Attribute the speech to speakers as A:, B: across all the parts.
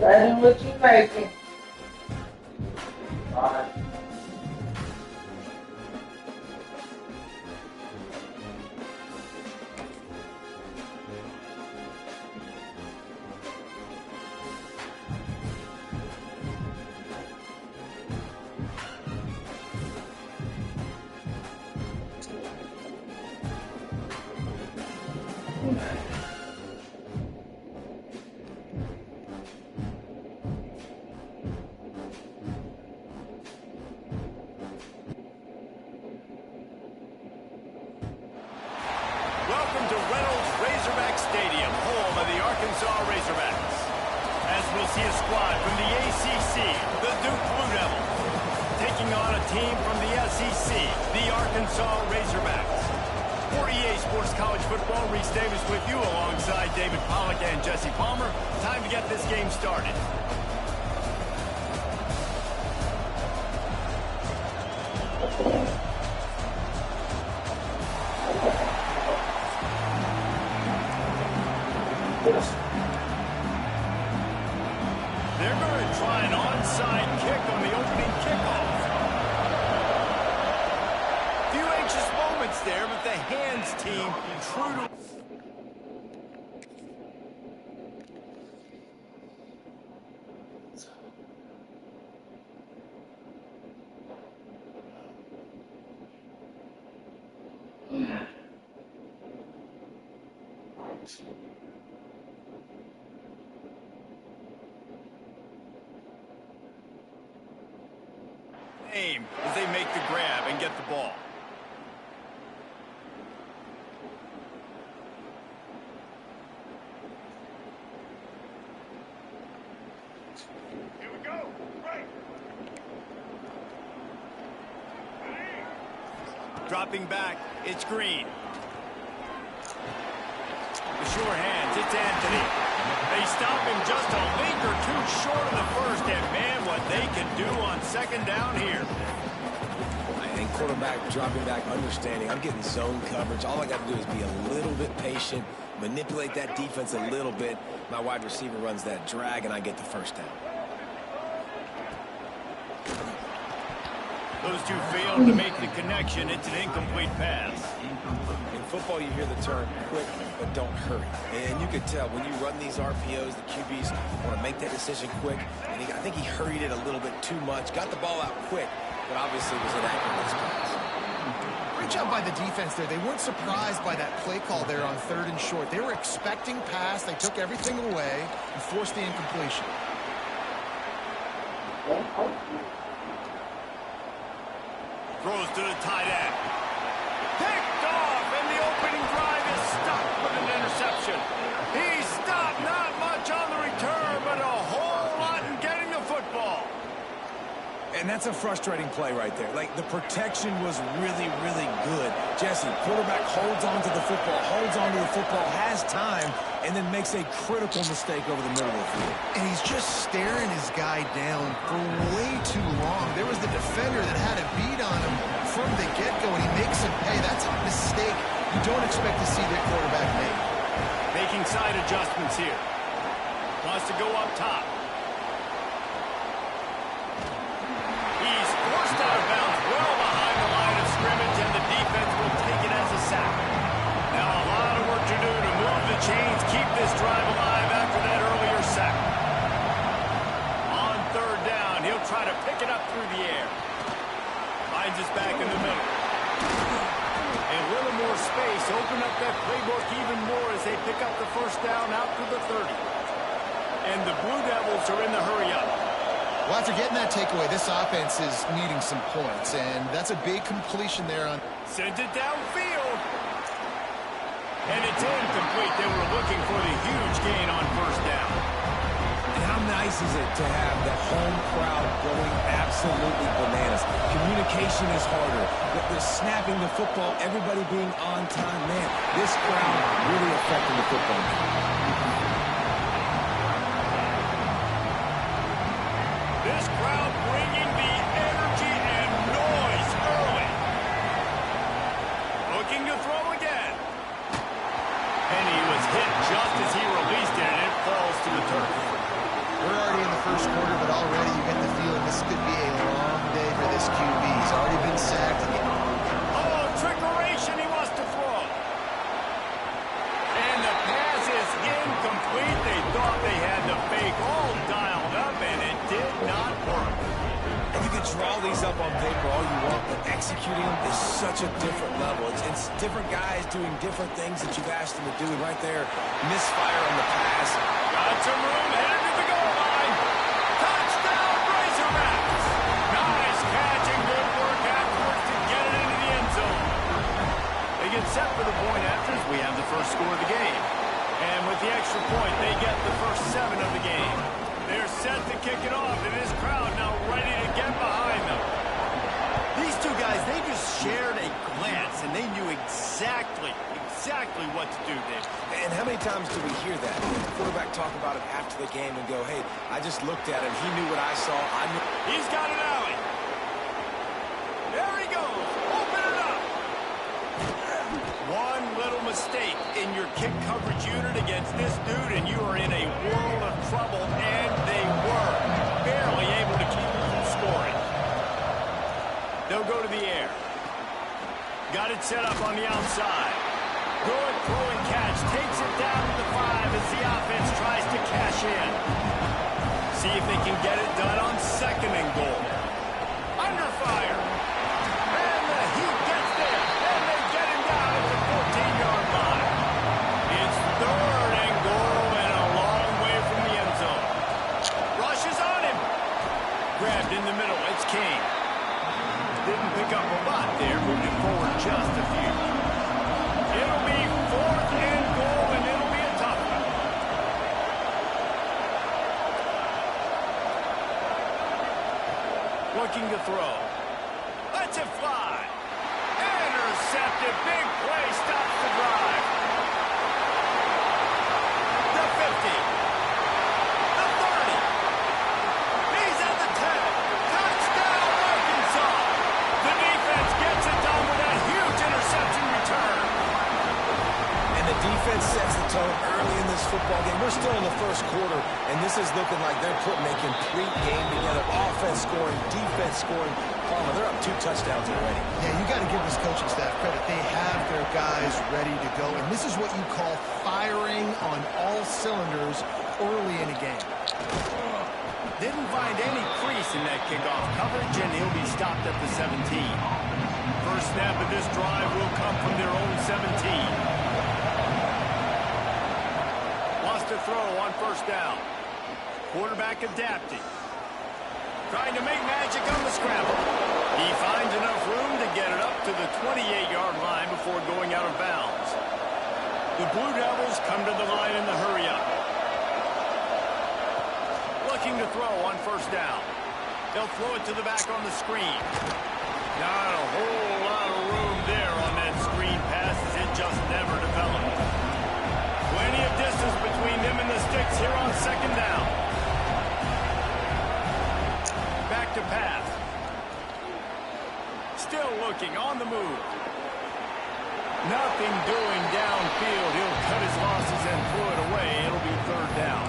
A: Madden, what you making?
B: Welcome to Reynolds Razorback Stadium, home of the Arkansas Razorbacks. As we'll see a squad from the ACC, the Duke Blue Devils, taking on a team from the SEC, the Arkansas Razorbacks. For EA Sports College Football, Reese Davis with you alongside David Pollack and Jesse Palmer. Time to get this game started. They're going to try an onside kick on the opening kickoff. Few anxious moments there, but the hands team true to... aim as they make the grab and get the ball. Here we go. Right. Dropping back, it's Green. The sure hands, it's Anthony. They stop him just a link or two short of the first, and man, what they can do on second down here.
C: I think quarterback dropping back, understanding. I'm getting zone coverage. All I got to do is be a little bit patient, manipulate that defense a little bit. My wide receiver runs that drag, and I get the first down.
B: Those two failed to make the connection. It's an incomplete pass.
C: In football, you hear the term quick, but don't hurry. And you can tell when you run these RPOs, the QBs want to make that decision quick. And I think he hurried it a little bit too much. Got the ball out quick, but obviously was inaccurate in this pass.
D: Great job by the defense there. They weren't surprised by that play call there on 3rd and short. They were expecting pass. They took everything away and forced the incompletion.
B: Throws to the tight end. Picked off, and the opening drive is stopped with an interception. He stopped, not much on the return, but a whole lot in getting the football.
C: And that's a frustrating play right there. Like, the protection was really, really good. Jesse, quarterback holds on to the football, has time, and then makes a critical mistake over the middle of the field.
D: And he's just staring his guy down for way too long. There was the defender that had a beat on him from the get-go, and he makes him pay. That's a mistake you don't expect to see their quarterback make.
B: Making side adjustments here. Wants to go up top. He's forced out of bounds well behind the line of scrimmage, and the defense will take it as a sack. Now a lot of work to do to move the chains, keep this drive alive after that earlier sack. On 3rd down, he'll try to pick it up through the air. Finds us back in the middle. And a little more space, open up that playbook even more as they pick up the first down out to the 30. And the Blue Devils are in the hurry up.
D: Well, after getting that takeaway, this offense is needing some points, and that's a big completion there on...
B: Sends it downfield. And it's incomplete. They were looking for the huge gain on 1st down.
C: And how nice is it to have the home crowd going absolutely bananas? Communication is harder. They're snapping the football, everybody being on time. Man, this crowd really affecting the football game.
B: This crowd bringing the energy and noise early. Looking to throw again. And he was hit just as he released it, and it falls to the turf.
D: We're already in the first quarter, but already you get the feeling this could be a long day for this QB. He's already been sacked.
B: Oh, trickeration, he wants to throw. And the pass is incomplete. They thought they had the fake all dialed up, and it did not work.
C: And you can draw these up on paper all you want, but executing them is such a different level. It's different guys doing different things that you've asked them to do. And right there, misfire on the pass.
B: Got some room, headed to the goal line. Touchdown, Razorbacks. Nice catch and good work afterwards to get it into the end zone. They get set for the point after as we have the first score of the game. And with the extra point, they get the first 7 of the game. They're set to kick it off, and this crowd now ready to get behind them. These two guys, they just shared a glance, and they knew exactly what to do, Dave.
C: And how many times do we hear that? The quarterback talk about it after the game and go, hey, I just looked at him. He knew what I saw. I knew.
B: He's got an alley. There he goes. Open it up. One little mistake in your kick coverage unit against this dude, and you are in a world of trouble, and they were barely able to keep him from scoring. They'll go to the air. Got it set up on the outside. Good throw and catch. Takes it down to the 5 as the offense tries to cash in. See if they can get it done on 2nd and goal. Under fire. And the heat gets there. And they get him down at the 14-yard line. It's 3rd and goal and a long way from the end zone. Rushes on him. Grabbed in the middle. It's King. Didn't pick up a lot there. Moved it forward just a few. It'll be 4th and goal, and it'll be a tough one. Looking to throw. Lets it fly. Intercepted. Big play. Stops the drive. The 50. The 30. He's at the 10. Touchdown, Arkansas. The defense gets it done with a huge interception return.
C: And the defense sets the tone early in this football game. We're still in the first quarter, and this is looking like they're putting a complete game together. Offense scoring, defense scoring. Palmer, they're up 2 touchdowns already.
D: Yeah, you got to give this coaching staff credit. They have their guys ready to go, and this is what you call firing on all cylinders early in a game.
B: Didn't find any crease in that kickoff coverage, and he'll be stopped at the 17. First snap of this drive will come from their own 17. Wants to throw on 1st down. Quarterback adapting. Trying to make magic on the scramble. He finds enough room to get it up to the 28-yard line before going out of bounds. The Blue Devils come to the line in the hurry-up. Looking to throw on 1st down. They'll throw it to the back on the screen. Not a whole lot of room there on that screen pass as it just never developed. Plenty of distance between them and the sticks here on 2nd down. Back to pass. Still looking on the move. Nothing doing downfield. He'll cut his losses and throw it away. It'll be 3rd down.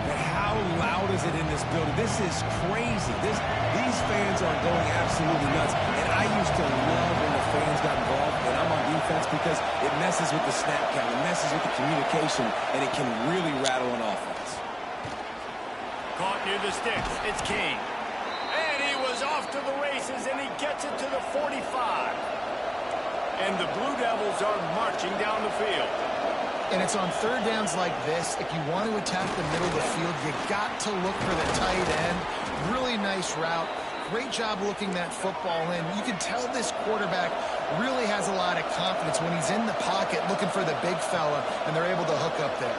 C: And how loud is it in this building? This is crazy. These fans are going absolutely nuts. And I used to love when the fans got involved when I'm on defense because it messes with the snap count. It messes with the communication, and it can really rattle an offense.
B: Caught near the sticks. It's King. And he was off to the races, and he gets it to the 45. And the Blue Devils are marching down the field.
D: And it's on 3rd downs like this. If you want to attack the middle of the field, you got to look for the tight end. Really nice route. Great job looking that football in. You can tell this quarterback really has a lot of confidence when he's in the pocket looking for the big fella, and they're able to hook up there.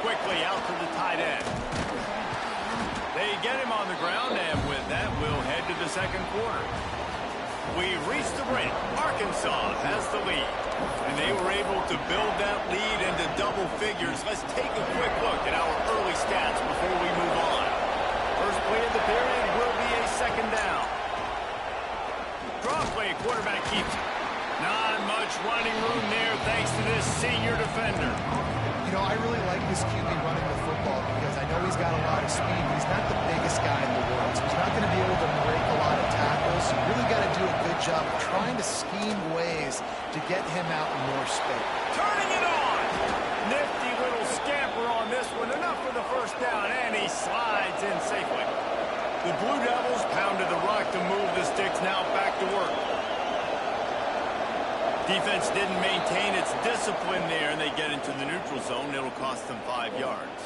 B: Quickly out to the tight end. They get him on the ground, and with that, we'll head to the 2nd quarter. We've reached the break. Arkansas has the lead. And they were able to build that lead into double figures. Let's take a quick look at our early stats before we move on. First play of the period will be a second down. Draw play, quarterback keeps it. Not much running room there thanks to this senior defender.
D: You know, I really like this QB running the football because I know he's got a lot of speed, but he's not the biggest guy in the world, so he's not going to be able to break a lot of tackles. So you really got to do a good job of trying to scheme ways to get him out in more space.
B: Turning it on. Nifty little scamper on this one. Enough for the first down, and he slides in safely. The Blue Devils pounded the rock to move the sticks. Now back to work. Defense didn't maintain its discipline there, and they get into the neutral zone. It'll cost them 5 yards.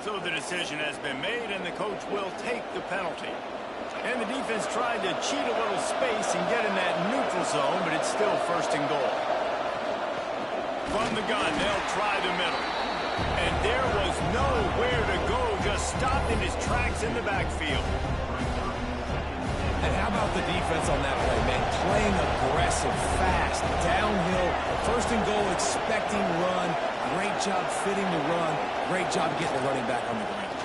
B: So the decision has been made, and the coach will take the penalty. And the defense tried to cheat a little space and get in that neutral zone, but it's still first and goal. From the gun, they'll try the middle. And there was nowhere to go, just stopped in his tracks in the backfield.
C: And how about the defense on that play, man? Playing aggressive, fast, downhill, first and goal, expecting run. Great job fitting the run. Great job getting the running back on the ground.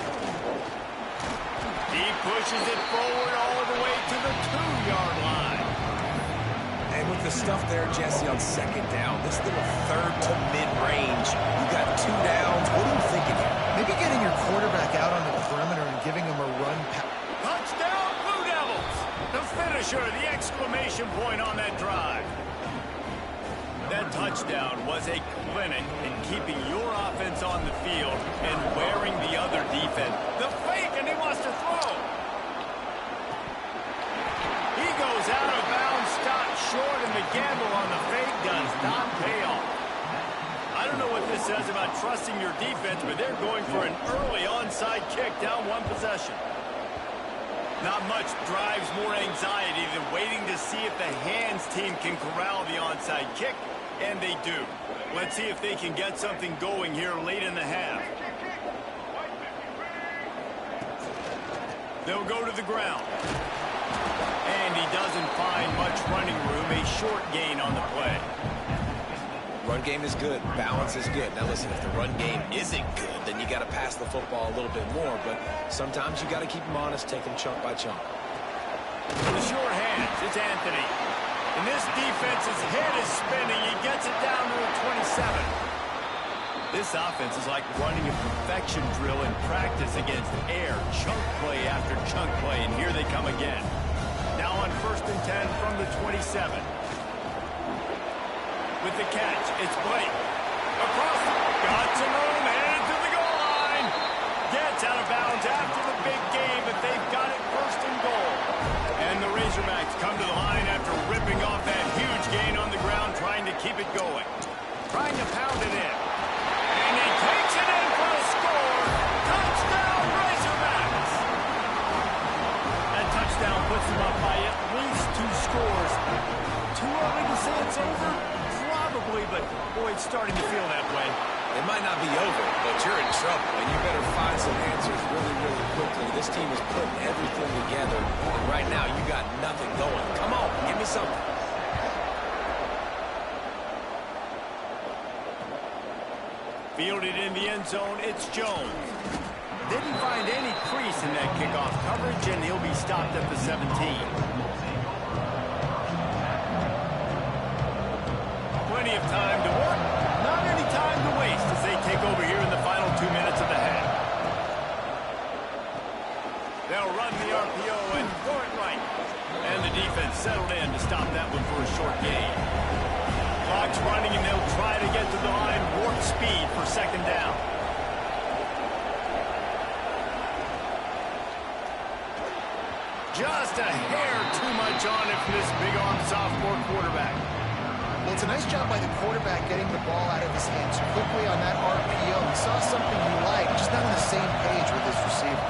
B: He pushes it forward all the way to the 2-yard line.
C: And with the stuff there, Jesse, on second down, this little third to mid-range, you got 2 downs. What are you thinking here?
D: Maybe getting your quarterback out on the perimeter and giving him a run pass.
B: Touchdown, Blue Devils! The finisher, the exclamation point on that drive. That touchdown was a clinic in keeping your offense on the field and wearing the other defense. The fake, and he wants to throw. He goes out of bounds, stopped short, and the gamble on the fake does not pay off. I don't know what this says about trusting your defense, but they're going for an early onside kick down 1 possession. Not much drives more anxiety than waiting to see if the hands team can corral the onside kick, and they do. Let's see if they can get something going here late in the half. They'll go to the ground. And he doesn't find much running room, a short gain on the play.
C: Run game is good. Balance is good. Now listen, if the run game isn't good, then you got to pass the football a little bit more. But sometimes you got to keep them honest, take them chunk by chunk.
B: For the short hands, it's Anthony. And this defense's head is spinning. He gets it down to a 27. This offense is like running a perfection drill in practice against air. Chunk play after chunk play, and here they come again. Now on 1st and 10 from the 27. With the catch, it's Blake. Across, got some room, headed to the goal line. Gets out of bounds after the big game, but they've got it 1st and goal. And the Razorbacks come to the line after ripping off that huge gain on the ground, trying to keep it going. Trying to pound it in. And he takes it in for a score. Touchdown, Razorbacks! That touchdown puts them up by at least 2 scores. Too early to say it's over? Probably, but boy, it's starting to feel that way.
C: It might not be over, but you're in trouble, and you better find some answers really, really quickly. This team is putting everything together, and right now you got nothing going. Come on, give me something.
B: Fielded in the end zone, it's Jones. Didn't find any crease in that kickoff coverage, and he'll be stopped at the 17. Plenty of time to work, not any time to waste as they take over here in the final 2 minutes of the half. They'll run the RPO and throw it right. And the defense settled in to stop that one for a short gain. Clock's running, and they'll try to get to the line warp speed for 2nd down. Just a hair too much on it from this big-arm sophomore quarterback.
D: Well, it's a nice job by the quarterback getting the ball out of his hands quickly on that RPO. He saw something he liked, just not on the same page with his receiver.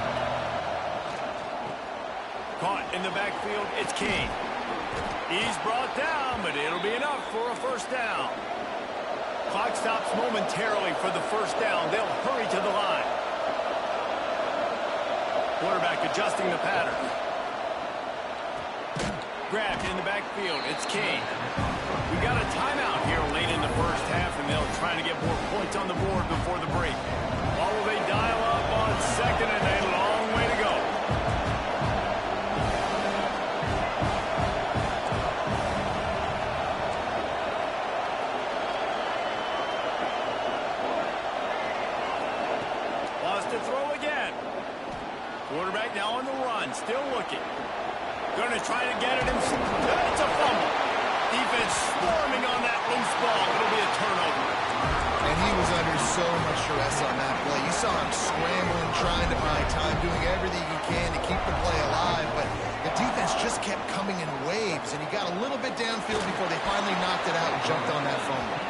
B: Caught in the backfield, it's King. He's brought down, but it'll be enough for a 1st down. Clock stops momentarily for the 1st down. They'll hurry to the line. Quarterback adjusting the pattern. grabbed in the backfield. It's King. We got a timeout here late in the first half, and they'll try to get more points on the board before the break. Or will they dial up on second and a long way to go? Lost to throw again. Quarterback now on the run, still looking. Going to try to get it himself. It's a fumble. Defense swarming on that loose ball. It'll be a turnover.
D: And he was under so much stress on that play. You saw him scrambling, trying to buy time, doing everything he can to keep the play alive. But the defense just kept coming in waves, and he got a little bit downfield before they finally knocked it out and jumped on that fumble.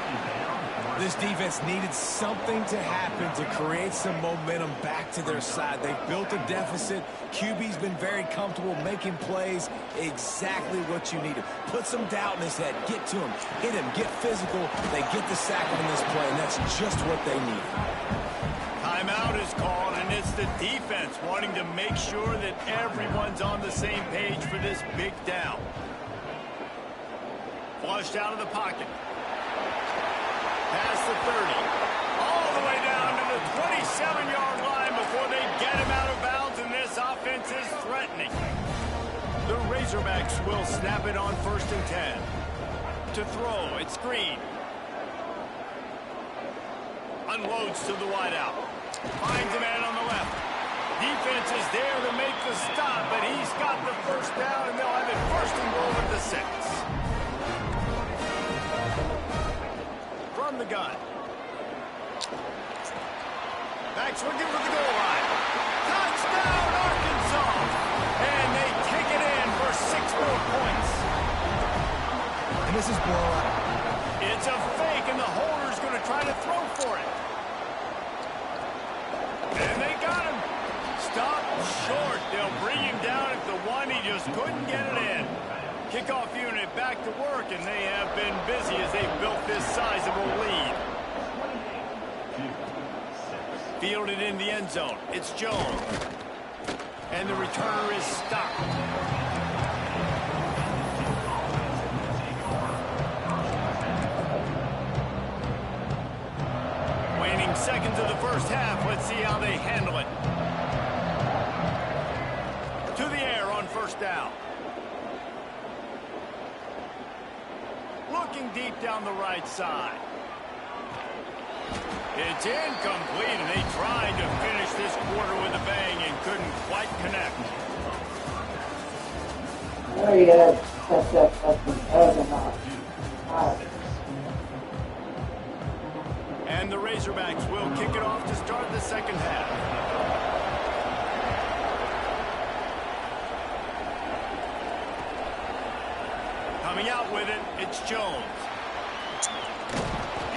C: This defense needed something to happen to create some momentum back to their side. They built a deficit. QB's been very comfortable making plays. Exactly what you needed. Put some doubt in his head. Get to him. Hit him. Get physical. They get the sack on this play, and that's just what they needed.
B: Timeout is called, and it's the defense wanting to make sure that everyone's on the same page for this big down. Flushed out of the pocket. Past the 30. All the way down to the 27-yard line before they get him out of bounds, and this offense is threatening. The Razorbacks will snap it on 1st and 10. To throw, it's Green. Unloads to the wideout. Finds a man on the left. Defense is there to make the stop, but he's got the first down, and they'll have it 1st and goal at the 6. From the gun. Backs looking for the goal line. Touchdown, Arkansas! And they take it in for 6 more points.
D: And this is blowout.
B: It's a fake, and the holder's going to try to throw for it. And they got him. Stop short. They'll bring him down at the 1. He just couldn't get it in. Kickoff unit back to work, and they have been busy as they've built this sizable lead. Fielded in the end zone. It's Jones. And the returner is stopped. Waning seconds of the first half. Let's see how they handle it. To the air on 1st down. Looking deep down the right side. It's incomplete, and they tried to finish this quarter with a bang and couldn't quite connect.
A: Oh, yeah. That's not.
B: And the Razorbacks will kick it off to start the second half. Coming out with it, it's Jones.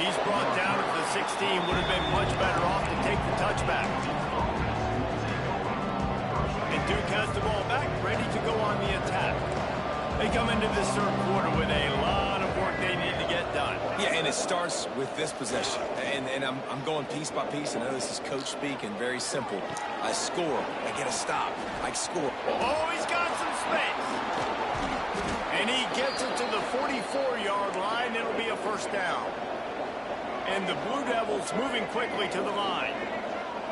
B: He's brought down at the 16. Would have been much better off to take the touchback. And Duke has the ball back, ready to go on the attack. They come into this 3rd quarter with a lot of work they need to get done.
C: Yeah, and it starts with this possession. And I'm going piece by piece. I know this is coach speak and very simple. I score. I get a stop. I score.
B: Oh, he's got some space. And he gets it to the 44-yard line. It'll be a 1st down. And the Blue Devils moving quickly to the line.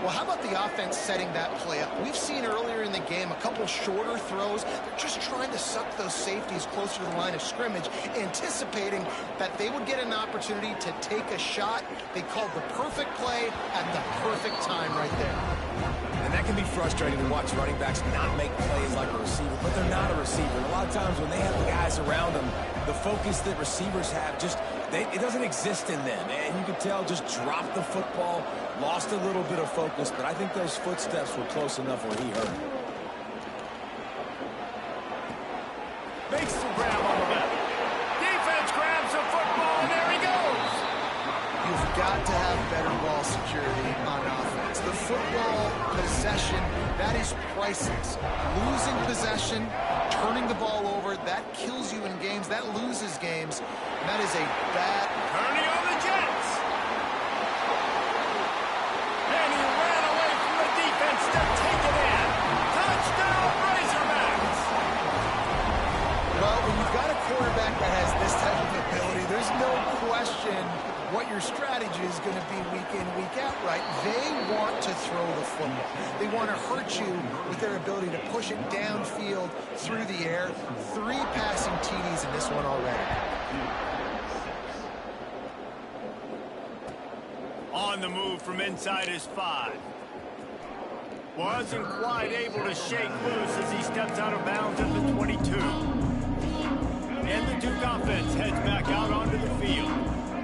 D: Well, how about the offense setting that play up? We've seen earlier in the game a couple shorter throws. They're just trying to suck those safeties closer to the line of scrimmage, anticipating that they would get an opportunity to take a shot. They called the perfect play at the perfect time right there.
C: And that can be frustrating to watch running backs not make plays like a receiver, but they're not a receiver. And a lot of times when they have the guys around them, the focus that receivers have it doesn't exist in them. And you can tell just dropped the football, lost a little bit of focus, but I think those footsteps were close enough where he hurt.
B: Makes the grab on the left. Defense grabs the football, and there he goes.
D: You've got to have better ball security on offense. The football possession, that is priceless. Losing possession, turning the ball over, that kills you in games. That loses games. And that is a bad...
B: Turning on the Jets. And he ran away from the defense to take it in. Touchdown, Razorbacks.
D: Well, is going to be week in, week out, right? They want to throw the football. They want to hurt you with their ability to push it downfield through the air. 3 passing TDs in this one already.
B: On the move from inside his 5. Wasn't quite able to shake loose as he steps out of bounds at the 22. And the Duke offense heads back out onto the field.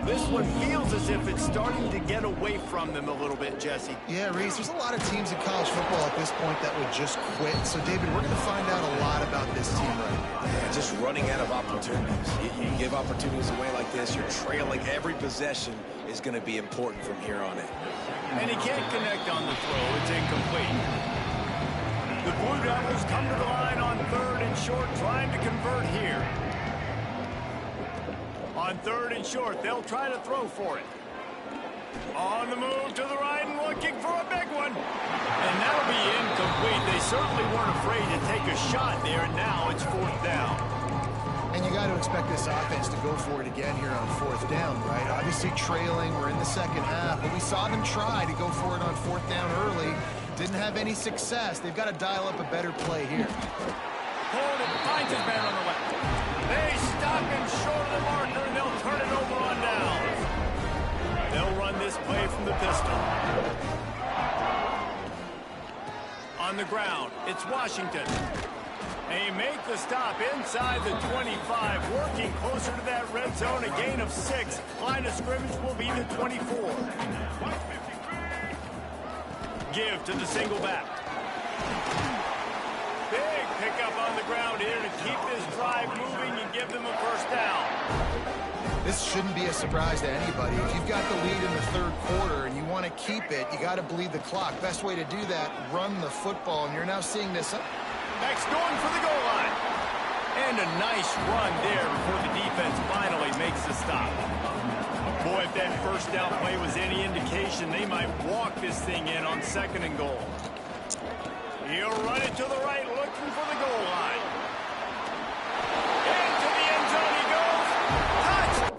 B: This one feels as if it's starting to get away from them a little bit, Jesse.
D: Yeah, Reese, there's a lot of teams in college football at this point that would just quit. So, David, we're going to find out a lot about this team right now.
C: Yeah, just running out of opportunities. You give opportunities away like this, you're trailing. Every possession is going to be important from here on in.
B: And he can't connect on the throw. It's incomplete. The Blue Devils come to the line on 3rd and short, trying to convert here. On 3rd and short, they'll try to throw for it. On the move to the right and looking for a big one. And that'll be incomplete. They certainly weren't afraid to take a shot there, and now it's 4th down.
D: And you got to expect this offense to go for it again here on 4th down, right? Obviously trailing, we're in the second half, but we saw them try to go for it on 4th down early. Didn't have any success. They've got to dial up a better play here.
B: Hold it, finds his man on the left. They stop him short of the marker, and they'll turn it over on downs. They'll run this play from the pistol. On the ground, it's Washington. They make the stop inside the 25, working closer to that red zone, a gain of 6. Line of scrimmage will be the 24. Give to the single back. Big pickup on the ground here to keep this drive moving and give them a 1st down.
D: This shouldn't be a surprise to anybody. If you've got the lead in the 3rd quarter and you want to keep it, you got to bleed the clock. Best way to do that, run the football. And you're now seeing this.
B: Next, going for the goal line. And a nice run there before the defense finally makes the stop. Boy, if that 1st down play was any indication, they might walk this thing in on 2nd and goal. He'll run it to the right, looking for the goal line. Into the end zone he goes. Touch!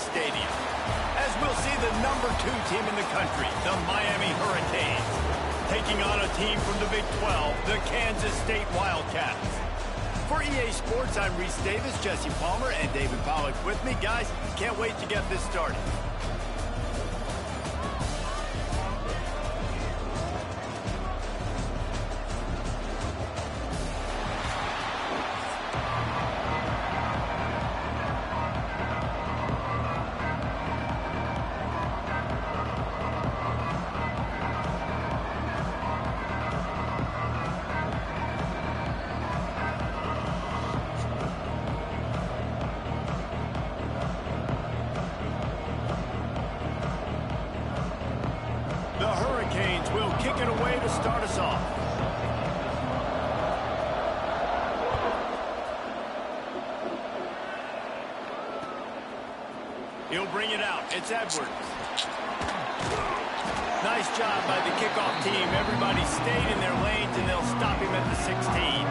B: Stadium. As we'll see the #2 team in the country, the Miami Hurricanes, taking on a team from the Big 12, the Kansas State Wildcats. For EA Sports, I'm Reese Davis, Jesse Palmer, and David Pollack with me. Guys, can't wait to get this started. The Hurricanes will kick it away to start us off. He'll bring it out. It's Edwards. Nice job by the kickoff team. Everybody stayed in their lanes, and they'll stop him at the 16.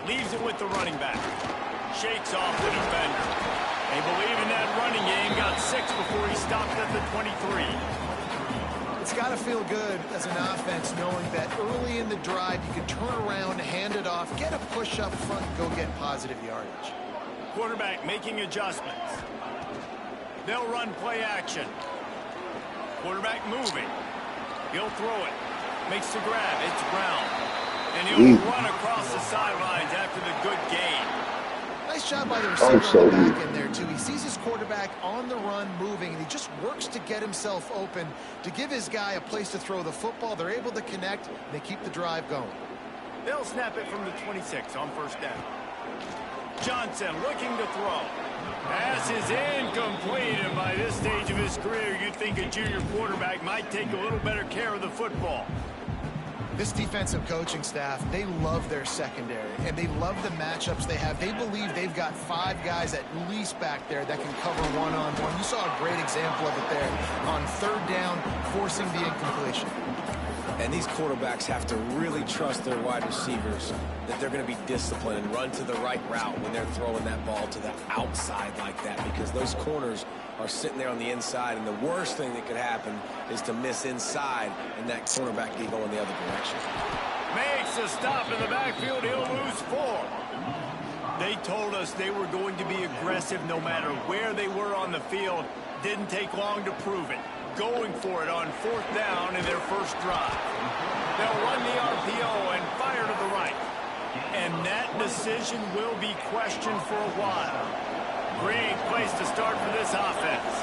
B: Leaves it with the running back. Shakes off the defender. They believe in that running game. Got 6 before he stopped at the 23.
D: It's got to feel good as an offense knowing that early in the drive you can turn around, hand it off, get a push up front, and go get positive yardage.
B: Quarterback making adjustments. They'll run play action. Quarterback moving. He'll throw it. Makes the grab. It's Brown. And he'll run across the sidelines after the good gain.
D: Nice job by the receiver on the back end there, too. He sees his quarterback on the run moving, and he just works to get himself open to give his guy a place to throw the football. They're able to connect, and they keep the drive going.
B: They'll snap it from the 26 on first down. Johnson looking to throw. Pass is incomplete, and by this stage of his career, you'd think a junior quarterback might take a little better care of the football.
D: This defensive coaching staff, they love their secondary, and they love the matchups they have. They believe they've got 5 guys at least back there that can cover one-on-one. You saw a great example of it there on third down, forcing the incompletion.
C: And these quarterbacks have to really trust their wide receivers that they're going to be disciplined and run to the right route when they're throwing that ball to the outside like that, because those corners are sitting there on the inside, and the worst thing that could happen is to miss inside and that cornerback can go in the other direction.
B: Makes a stop in the backfield. He'll lose 4. They told us they were going to be aggressive no matter where they were on the field. Didn't take long to prove it. Going for it on 4th down in their first drive. They'll run the RPO and fire to the right. And that decision will be questioned for a while. Great place to start for this offense.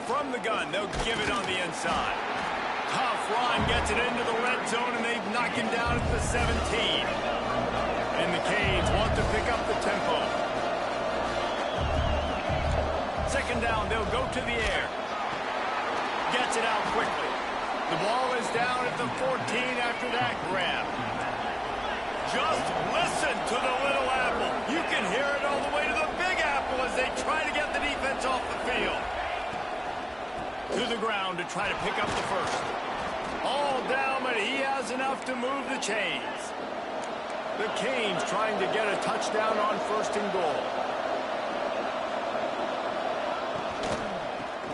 B: From the gun, they'll give it on the inside. Tough run gets it into the red zone, and they knock him down at the 17. And the Canes want to pick up the tempo. Second down, they'll go to the air. Gets it out quickly. The ball is down at the 14 after that grab. Just listen to the little apple. You can hear it all the way to the big apple as they try to get the defense off the field. To the ground to try to pick up the first. All down, but he has enough to move the chains. The Canes trying to get a touchdown on 1st and goal.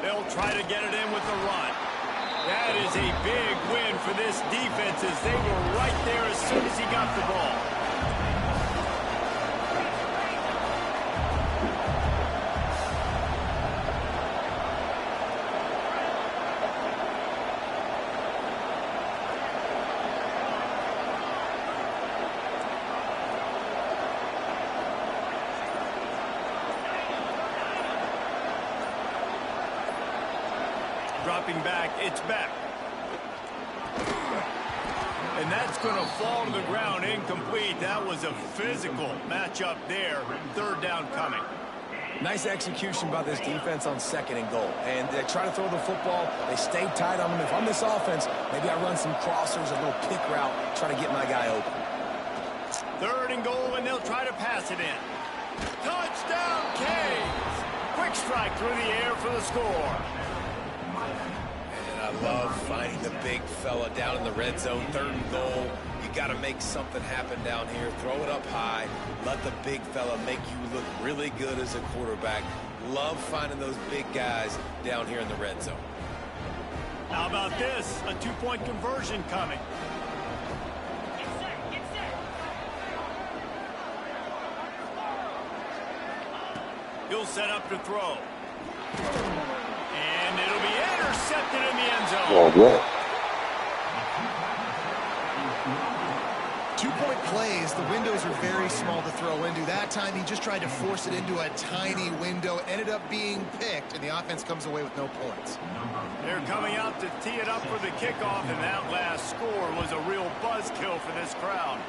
B: They'll try to get it in with the run. That is a big win for this defense as they were right there as soon as he got the ball. Dropping back, it's Beck. And that's going to fall to the ground incomplete. That was a physical matchup there. 3rd down coming.
C: Nice execution by this defense on 2nd and goal. And they try to throw the football. They stay tight on them. If I'm this offense, maybe I run some crossers, a little pick route, try to get my guy open.
B: 3rd and goal, and they'll try to pass it in. Touchdown, Canes! Quick strike through the air for the score.
C: I love finding the big fella down in the red zone. 3rd and goal. You got to make something happen down here. Throw it up high. Let the big fella make you look really good as a quarterback. Love finding those big guys down here in the red zone.
B: How about this? A 2-point conversion coming. He'll set up to throw. And it'll be intercepted in the end zone.
D: 2-point plays, the windows are very small to throw into. That time, he just tried to force it into a tiny window, ended up being picked, and the offense comes away with no points.
B: They're coming out to tee it up for the kickoff, and that last score was a real buzzkill for this crowd.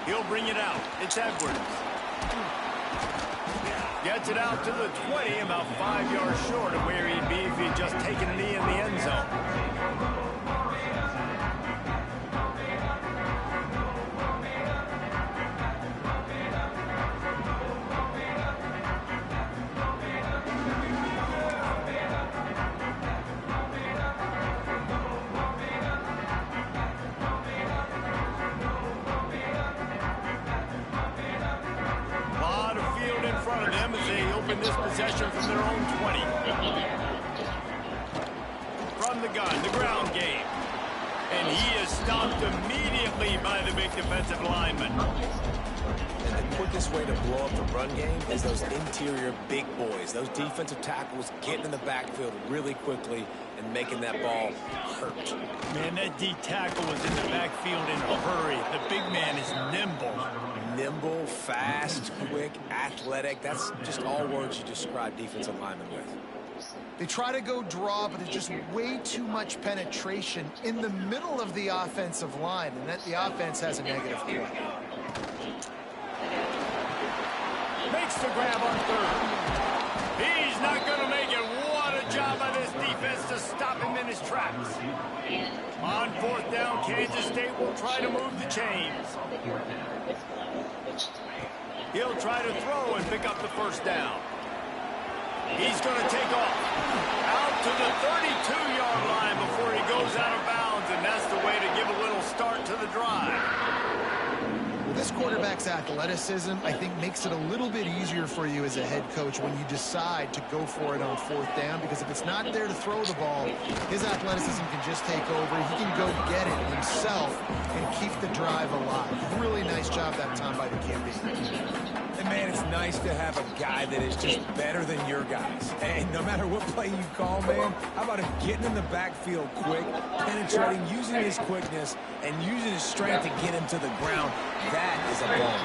B: He'll bring it out. It's Edwards. Gets it out to the 20, about 5 yards short of where he'd be if he'd just taken a knee in the end zone. This possession from their own 20. From the gun, the ground game. And he is stopped immediately by the big defensive lineman.
C: And the quickest way to blow up the run game is those interior big boys, those defensive tackles getting in the backfield really quickly and making that ball hurt.
B: Man, that D tackle was in the backfield in a hurry. The big man is nimble.
C: Nimble, fast, quick, athletic. That's just all words you describe defensive linemen with.
D: They try to go draw, but there's just way too much penetration in the middle of the offensive line, and that the offense has a negative point.
B: Makes the grab on third. He's not going to make it. What a job by this defense to stop him in his tracks. On fourth down, Kansas State will try to move the chains. He'll try to throw and pick up the first down. He's going to take off. Out to the 32-yard line before he goes out of bounds, and that's the way to give a little start to the drive.
D: Well, this quarterback's athleticism, I think, makes it a little bit easier for you as a head coach when you decide to go for it on fourth down, because if it's not there to throw the ball, his athleticism can just take over. He can go get it himself and keep the drive alive. Really nice job that time by the QB.
C: And, man, it's nice to have a guy that is just better than your guys. And no matter what play you call, man, how about him getting in the backfield quick, penetrating, using his quickness, and using his strength to get him to the ground. That is a ball.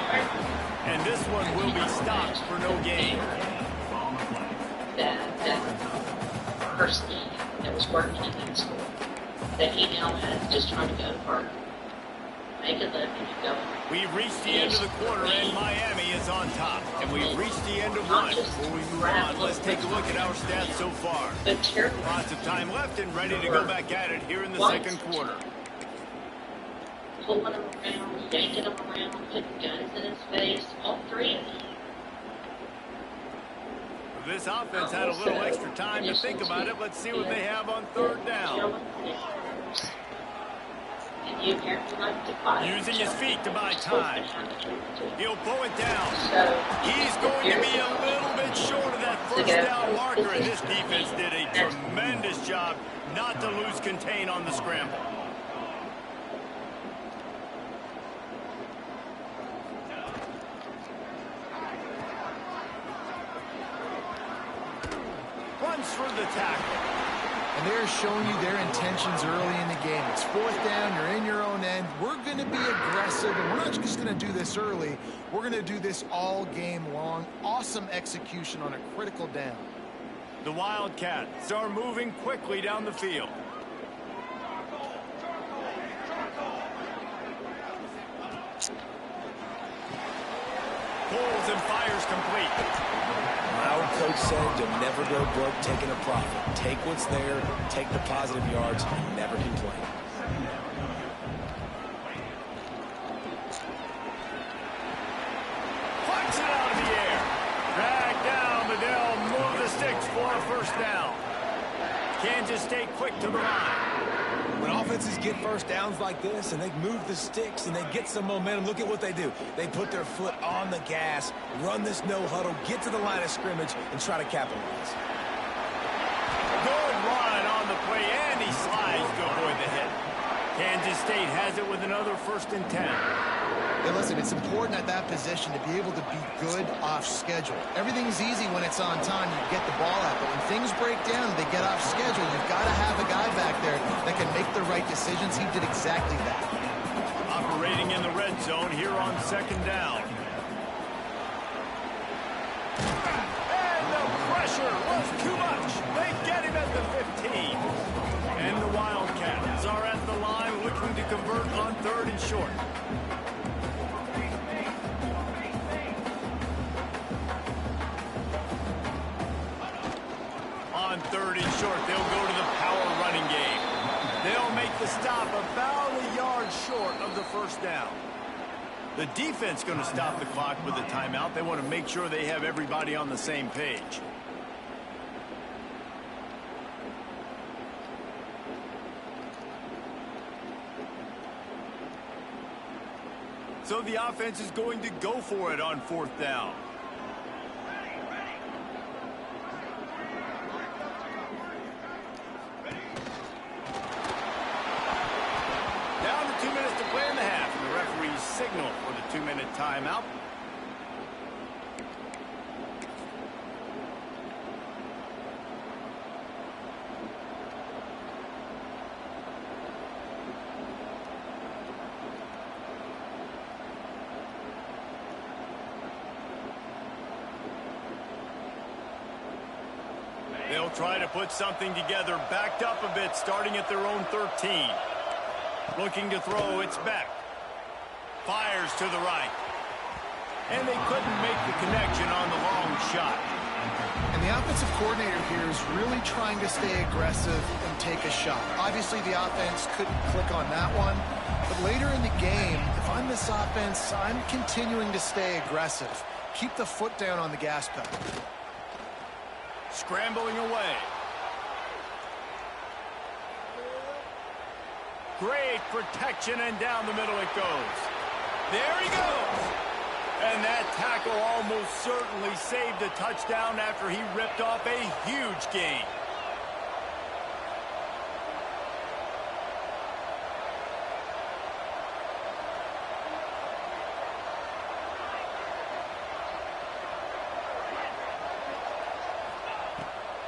B: And this one will be stopped for no gain.
E: That person that was working in that school, that he now has just trying to go to work, make a living and go.
B: We've reached the end of the quarter, and Miami is on top. And we've reached the end of one. Before we move on, let's take a look at our stats so far. Lots of time left and ready to go back at it here in the second quarter.
E: Pulling him around, yanking him around, putting guns in his face, all three of them.
B: This offense had a little extra time to think about it. Let's see what they have on third down. Using his feet to buy time. He'll pull it down. He's going to be a little bit short of that first down marker, and this defense did a tremendous job not to lose contain on the scramble. Runs through the tackle.
D: And they're showing you their intentions early in the game. It's fourth down, you're in your own end. We're going to be aggressive, and we're not just going to do this early. We're going to do this all game long. Awesome execution on a critical down.
B: The Wildcats are moving quickly down the field. Pulls and fires complete.
C: Our coach said you'll never go broke taking a profit. Take what's there, take the positive yards, and never complain.
B: Flies it out of the air. Drag down, but they'll move the sticks for a first down. Kansas State quick to the line.
C: When offenses get first downs like this and they move the sticks and they get some momentum, look at what they do. They put their foot on the gas, run this no huddle, get to the line of scrimmage, and try to capitalize.
B: Good run on the play, and he slides to avoid the hit. Kansas State has it with another 1st and 10.
D: Hey, listen, it's important at that position to be able to be good off schedule. Everything's easy when it's on time. You get the ball out. But when things break down, they get off schedule. You've got to have a guy back there that can make the right decisions. He did exactly that.
B: Operating in the red zone here on 2nd down. And the pressure was too much. They get him at the 15. And the Wildcats are at the line looking to convert on 3rd and short. On 3rd and short, they'll go to the power running game. They'll make the stop about a yard short of the 1st down. The defense going to stop the clock with a timeout. They want to make sure they have everybody on the same page. So the offense is going to go for it on 4th down. Down to 2 minutes to play in the half. And the referee's signal for the 2-minute timeout. They'll try to put something together, backed up a bit, starting at their own 13. Looking to throw, it's Beck. Fires to the right. And they couldn't make the connection on the long shot.
D: And the offensive coordinator here is really trying to stay aggressive and take a shot. Obviously, the offense couldn't click on that one. But later in the game, if I'm this offense, I'm continuing to stay aggressive. Keep the foot down on the gas pedal.
B: Scrambling away. Great protection, and down the middle it goes. There he goes. And that tackle almost certainly saved a touchdown after he ripped off a huge gain.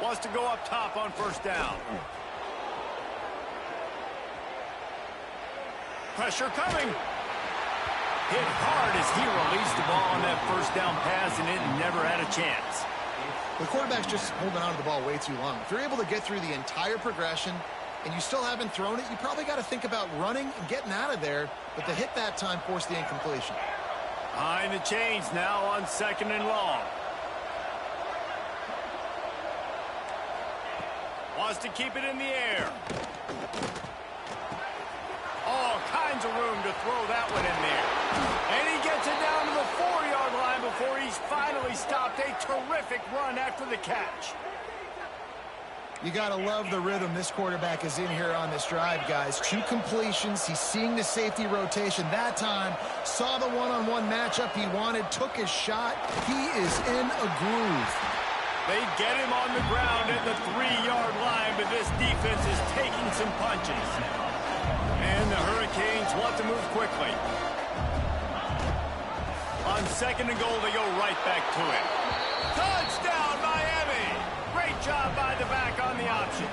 B: Wants to go up top on 1st down. Pressure coming. Hit hard as he released the ball on that 1st down pass, and it never had a chance.
D: The quarterback's just holding on to the ball way too long. If you're able to get through the entire progression and you still haven't thrown it, you probably got to think about running and getting out of there. But the hit that time forced the incompletion.
B: Behind the chains now on 2nd and long. Wants to keep it in the air. All kinds of room to throw that one in there. And he gets it down to the 4-yard line before he's finally stopped. A terrific run after the catch.
D: You got to love the rhythm this quarterback is in here on this drive, guys. 2 completions. He's seeing the safety rotation that time. Saw the one-on-one matchup he wanted. Took his shot. He is in a groove.
B: They get him on the ground at the 3-yard line, but this defense is taking some punches. And the Hurricanes want to move quickly. On 2nd and goal, they go right back to it. Touchdown, Miami! Great job by the back on the option.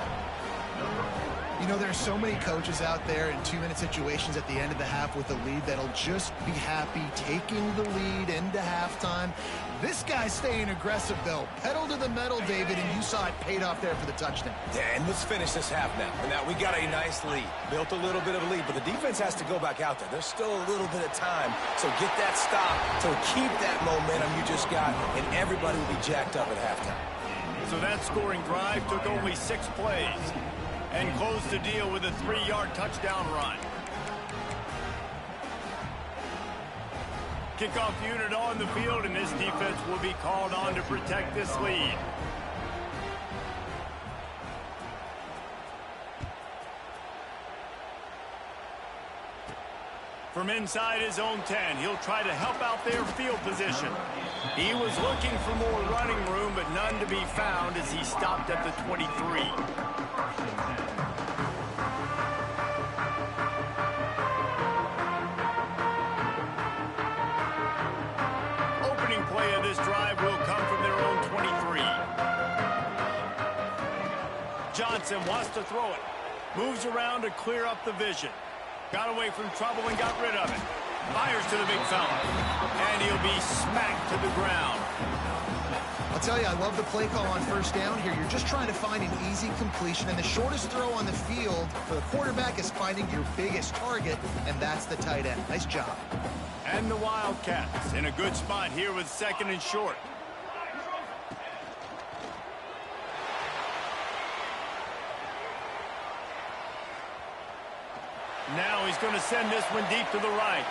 D: You know, there's so many coaches out there in 2-minute situations at the end of the half with a lead that'll just be happy taking the lead into halftime. This guy's staying aggressive, though. Pedal to the metal, David, and you saw it paid off there for the touchdown.
C: Yeah, and let's finish this half now. And now we got a nice lead. Built a little bit of a lead, but the defense has to go back out there. There's still a little bit of time. So get that stop to keep that momentum you just got, and everybody will be jacked up at halftime.
B: So that scoring drive took only 6 plays and closed the deal with a 3-yard touchdown run. Kickoff unit on the field, and this defense will be called on to protect this lead. From inside his own 10, he'll try to help out their field position. He was looking for more running room, but none to be found as he stopped at the 23. this drive will come from their own 23. Johnson wants to throw it. Moves around to clear up the vision. Got away from trouble and got rid of it. Fires to the big fella. And he'll be smacked to the ground.
D: I'll tell you, I love the play call on first down here. You're just trying to find an easy completion, and the shortest throw on the field for the quarterback is finding your biggest target, and that's the tight end. Nice job.
B: And the Wildcats in a good spot here with 2nd and short. Now he's going to send this one deep to the right.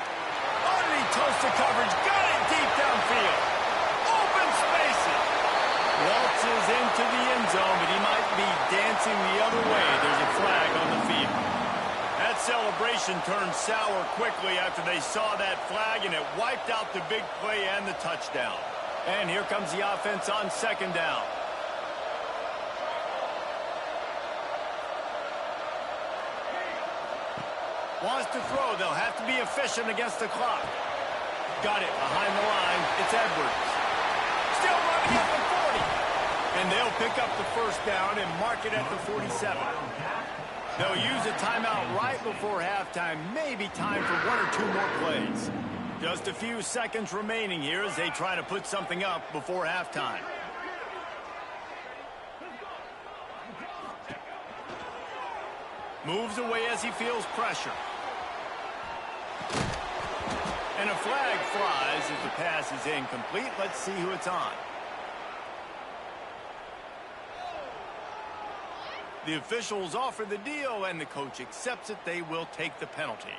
B: Underneath toast to coverage. Got it deep downfield. Open spaces. Waltzes into the end zone, but he might be dancing the other way. There's a flag on the field. That celebration turned sour quickly after they saw that flag, and it wiped out the big play and the touchdown. And here comes the offense on 2nd down. Wants to throw. They'll have to be efficient against the clock. Got it behind the line. It's Edwards. Still running at the 40. And they'll pick up the first down and mark it at the 47. They'll use a timeout right before halftime. Maybe time for 1 or 2 more plays. Just a few seconds remaining here as they try to put something up before halftime. Moves away as he feels pressure. And a flag flies as the pass is incomplete. Let's see who it's on. The officials offer the deal, and the coach accepts it. They will take the penalty.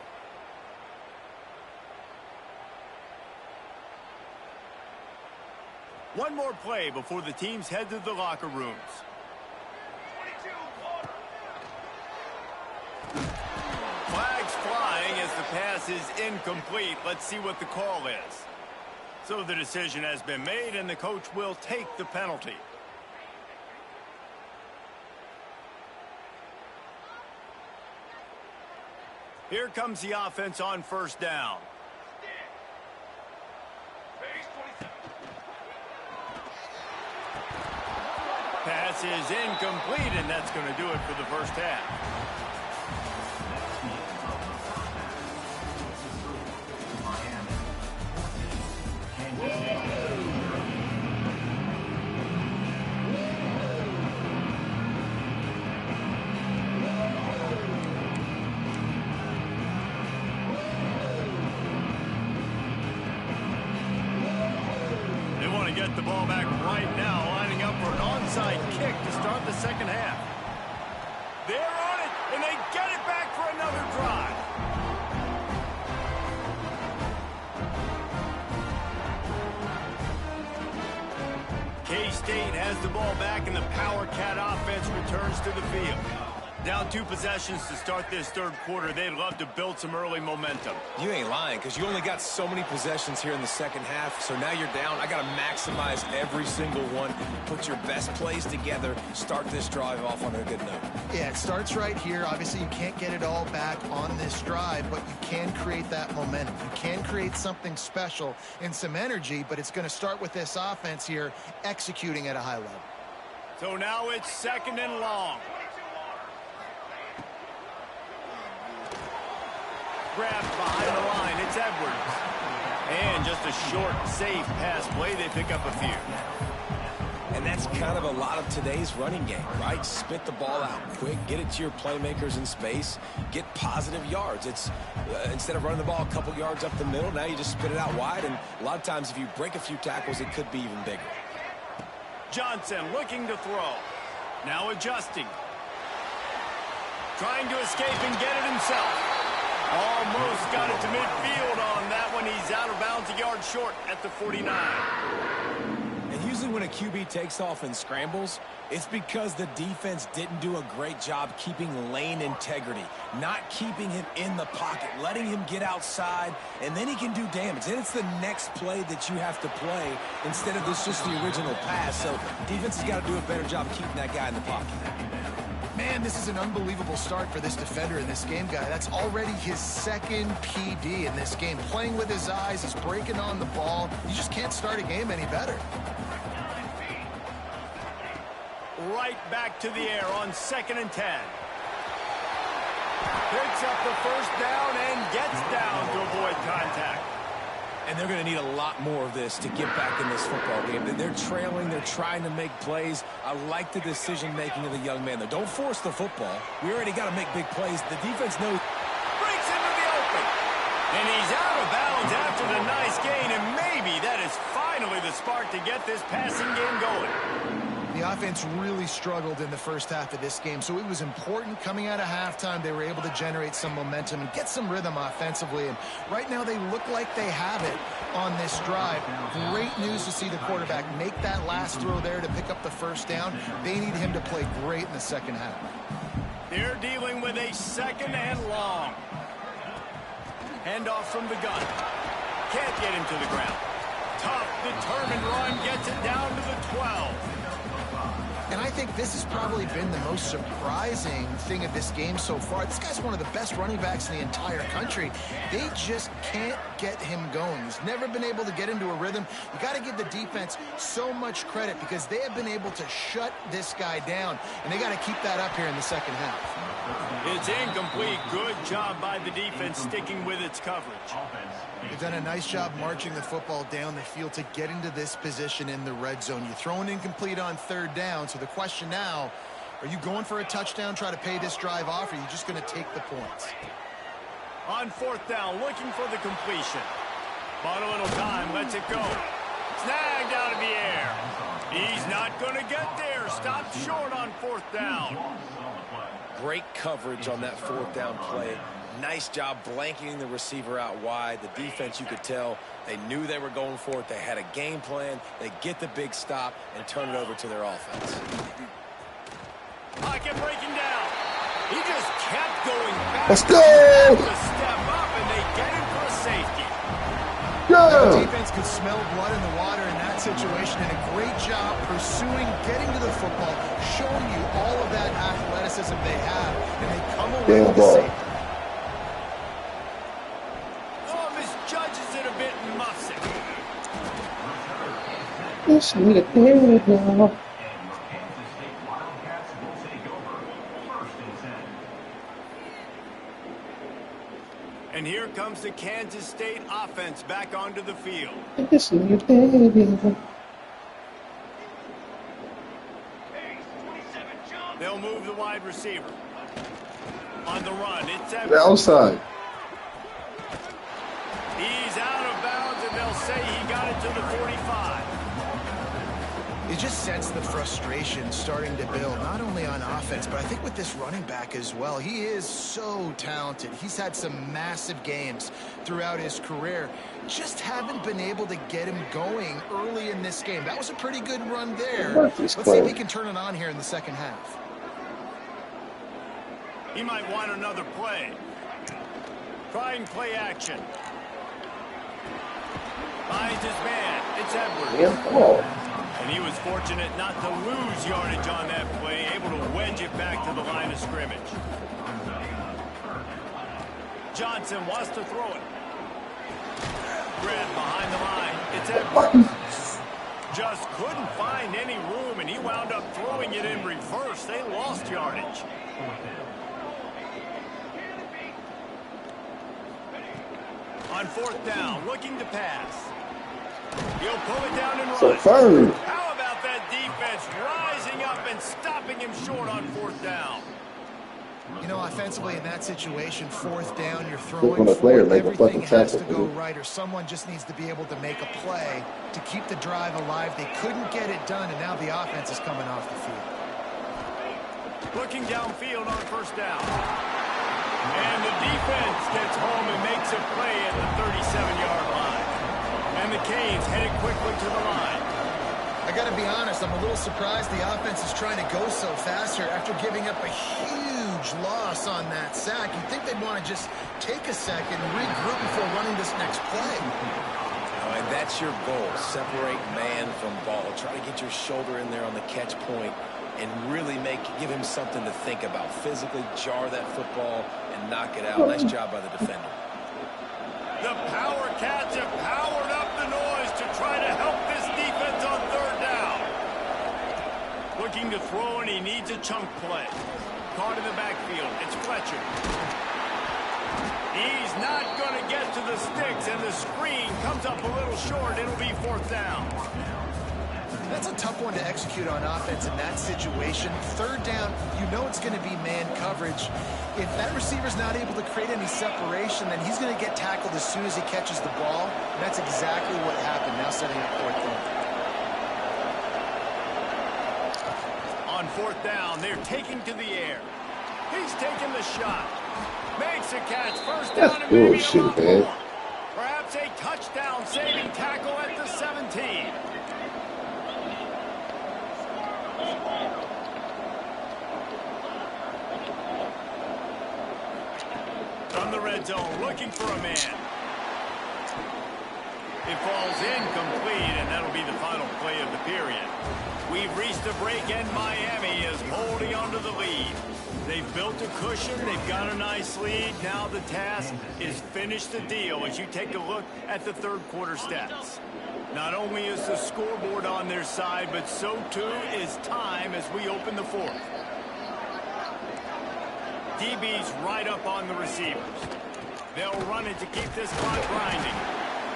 B: One more play before the teams head to the locker rooms. Flags flying as the pass is incomplete. Let's see what the call is. So the decision has been made, and the coach will take the penalty. Here comes the offense on first down. Pass is incomplete, and that's going to do it for the first half. Get the ball back right now, lining up for an onside kick to start the second half. They're on it, and they get it back for another drive. K-State has the ball back, and the Power Cat offense returns to the field. Down 2 possessions to start this third quarter. They'd love to build some early momentum.
C: You ain't lying, because you only got so many possessions here in the second half, so now you're down. I got to maximize every single one. Put your best plays together. Start this drive off on a good note.
D: Yeah, it starts right here. Obviously, you can't get it all back on this drive, but you can create that momentum. You can create something special and some energy, but it's going to start with this offense here executing at a high level.
B: So now it's 2nd and long. Grabbed behind the line. It's Edwards. And just a short, safe pass play. They pick up a few.
C: And that's kind of a lot of today's running game, right? Spit the ball out quick, get it to your playmakers in space, get positive yards. It's instead of running the ball a couple yards up the middle, now you just spit it out wide, and a lot of times if you break a few tackles, it could be even bigger.
B: Johnson looking to throw. Now adjusting. Trying to escape and get it himself. Almost got it to midfield on that one. He's out of bounds, a yard short at the 49.
C: And usually when a QB takes off and scrambles, it's because the defense didn't do a great job keeping lane integrity, not keeping him in the pocket, letting him get outside, and then he can do damage. Then it's the next play that you have to play instead of this just the original pass. So defense has got to do a better job keeping that guy in the pocket.
D: Man, Man, this is an unbelievable start for this defender in this game, guy. That's already his second PD in this game. Playing with his eyes, he's breaking on the ball. You just can't start a game any better.
B: Right back to the air on 2nd and 10. Picks up the first down and gets down to avoid contact.
C: And they're going to need a lot more of this to get back in this football game. They're trailing. They're trying to make plays. I like the decision-making of the young man, though. Don't force the football. We already got to make big plays. The defense knows.
B: Breaks into the open. And he's out of bounds after the nice gain. And maybe that is finally the spark to get this passing game going.
D: The offense really struggled in the first half of this game, so it was important coming out of halftime. They were able to generate some momentum and get some rhythm offensively, and right now they look like they have it on this drive. Great news to see the quarterback make that last throw there to pick up the first down. They need him to play great in the second half.
B: They're dealing with a 2nd and long. Handoff from the gun. Can't get him to the ground. Tough, determined run gets it down to the 12.
D: And I think this has probably been the most surprising thing of this game so far. This guy's one of the best running backs in the entire country. They just can't get him going. He's never been able to get into a rhythm. You got to give the defense so much credit because they have been able to shut this guy down, and they got to keep that up here in the second half.
B: It's incomplete. Good job by the defense sticking with its coverage.
D: They've done a nice job marching the football down the field to get into this position in the red zone. You throw an incomplete on 3rd down, so the question now, are you going for a touchdown, try to pay this drive off, or are you just going to take the points?
B: On 4th down, looking for the completion. Bought a little time, lets it go. Snagged out of the air. He's not going to get there. Stopped short on 4th down.
C: Great coverage on that 4th down play. Nice job blanketing the receiver out wide. The defense, you could tell, they knew they were going for it. They had a game plan. They get the big stop and turn it over to their offense.
B: Pocket breaking down. He just kept going back.
F: Let's go!
B: To step up, and they get him for a safety.
D: The defense could smell blood in the water in that situation, and a great job pursuing, getting to the football, showing you all of that athleticism they have, and they come away with the safety.
B: Misjudges it a bit and muffs it.
F: Just need a day now.
B: And here comes the Kansas State offense back onto the field.
F: Just need a day now.
B: They'll move the wide receiver. On the run, it's
F: The outside.
B: He's out of bounds, and they'll say he got it to the 45.
D: You just sense the frustration starting to build, not only on offense, but I think with this running back as well. He is so talented. He's had some massive games throughout his career. Just haven't been able to get him going early in this game. That was a pretty good run there. Let's see if he can turn it on here in the second half.
B: He might want another play. Trying play action. Finds his man. It's Edwards. And he was fortunate not to lose yardage on that play, able to wedge it back to the line of scrimmage. Johnson wants to throw it. Red behind the line. It's Edwards. Just couldn't find any room, and he wound up throwing it in reverse. They lost yardage. On 4th down, looking to pass. He'll pull it down and run.
F: So third.
B: How about that defense rising up and stopping him short on 4th down?
D: You know, offensively in that situation, 4th down, you're throwing
F: When a player
D: forward,
F: like a
D: everything
F: fucking
D: has to
F: tackle,
D: go right, or someone just needs to be able to make a play to keep the drive alive. They couldn't get it done, and now the offense is coming off the field.
B: Looking downfield on 1st down. And the defense gets home and makes a play at the 37-yard line. And the Canes headed quickly to the line.
D: I got to be honest, I'm a little surprised the offense is trying to go so fast here after giving up a huge loss on that sack. You'd think they'd want to just take a second and regroup before running this next play.
C: And that's your goal. Separate man from ball. Try to get your shoulder in there on the catch point and really give him something to think about. Physically jar that football and knock it out. Nice job by the defender.
B: The Power Cats have powered up the noise to try to help this defense on third down. Looking to throw, and he needs a chunk play. Caught in the backfield. It's Fletcher. He's not going to get to the sticks, and the screen comes up a little short. It'll be fourth down.
D: That's a tough one to execute on offense in that situation. Third down, you know it's going to be man coverage. If that receiver's not able to create any separation, then he's going to get tackled as soon as he catches the ball. And that's exactly what happened. Now setting up fourth down.
B: On fourth down, they're taking to the air. He's taking the shot. Makes a catch. First down and maybe a lot more. Perhaps a touchdown-saving tackle at the 17. From the red zone, looking for a man. It falls incomplete, and that'll be the final play of the period. We've reached a break, and Miami is holding onto the lead. They've built a cushion. They've got a nice lead. Now the task is finish the deal as you take a look at the third quarter stats. Not only is the scoreboard on their side, but so too is time as we open the fourth. DB's right up on the receivers. They'll run it to keep this clock grinding.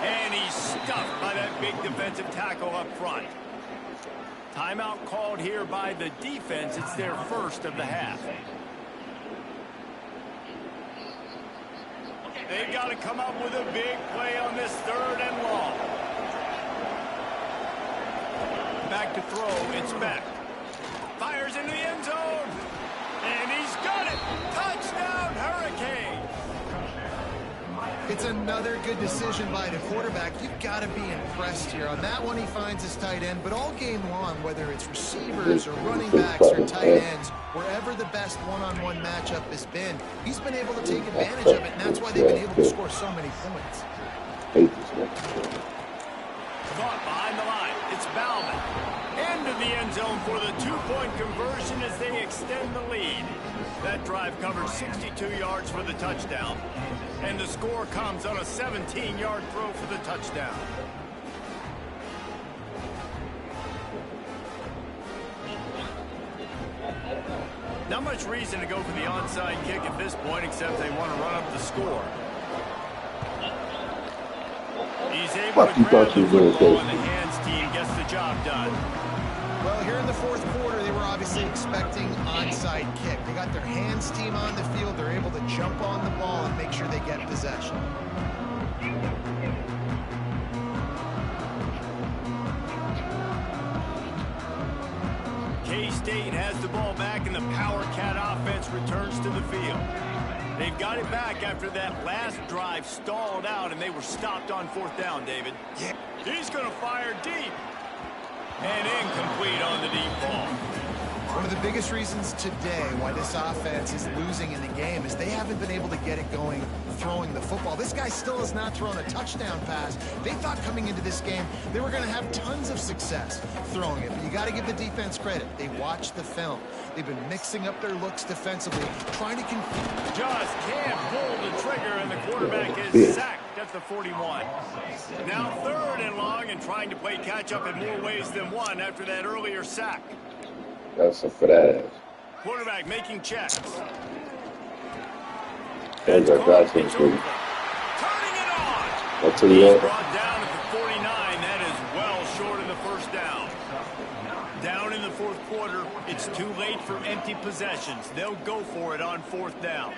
B: And he's stuffed by that big defensive tackle up front. Timeout called here by the defense. It's their first of the half. They've got to come up with a big play on this third and long. Back to throw. It's Beck. Fires into the end zone. And he's got it. Touchdown, Hurricane.
D: It's another good decision by the quarterback. You've got to be impressed here. On that one, he finds his tight end. But all game long, whether it's receivers or running backs or tight ends, wherever the best one-on-one matchup has been, he's been able to take advantage of it, and that's why they've been able to score so many points.
B: Caught behind the line. It's Bauman. Into the end zone for the two-point conversion as they extend the lead. That drive covered 62 yards for the touchdown. And the score comes on a 17-yard throw for the touchdown. Not much reason to go for the onside kick at this point, except they want to run up the score. He's able to grab the football, and the hands team gets the job done.
D: Well, here in the fourth quarter, they were obviously expecting onside kick. They got their hands team on the field. They're able to jump on the ball and make sure they get possession.
B: K-State has the ball back, and the Power Cat offense returns to the field. They've got it back after that last drive stalled out, and they were stopped on fourth down, David. Yeah. He's going to fire deep. And incomplete on the deep ball.
D: One of the biggest reasons today why this offense is losing in the game is they haven't been able to get it going throwing the football. This guy still has not thrown a touchdown pass. They thought coming into this game they were going to have tons of success throwing it, but you got to give the defense credit. They watched the film. They've been mixing up their looks defensively, trying to confuse.
B: Just can't pull the trigger, and the quarterback is sacked at the 41. Now third and long, and trying to play catch-up in more ways than one after that earlier sack.
F: That's a fat ass.
B: Quarterback making checks.
F: That's a
B: Turning
F: Turning
B: it on.
F: I'll tell you
B: He's
F: that.
B: brought down at the 49. That is well short of the first down. Down in the fourth quarter, it's too late for empty possessions. They'll go for it on fourth down.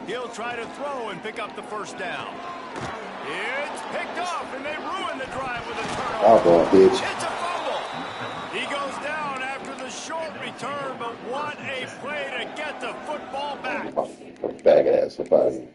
B: He'll try to throw and pick up the first down. It's picked off, and they ruin the drive with a turnover.
F: Bitch.
B: It's a fumble. He goes down after the short return, but what a play to get the football back.
F: Bag ass somebody.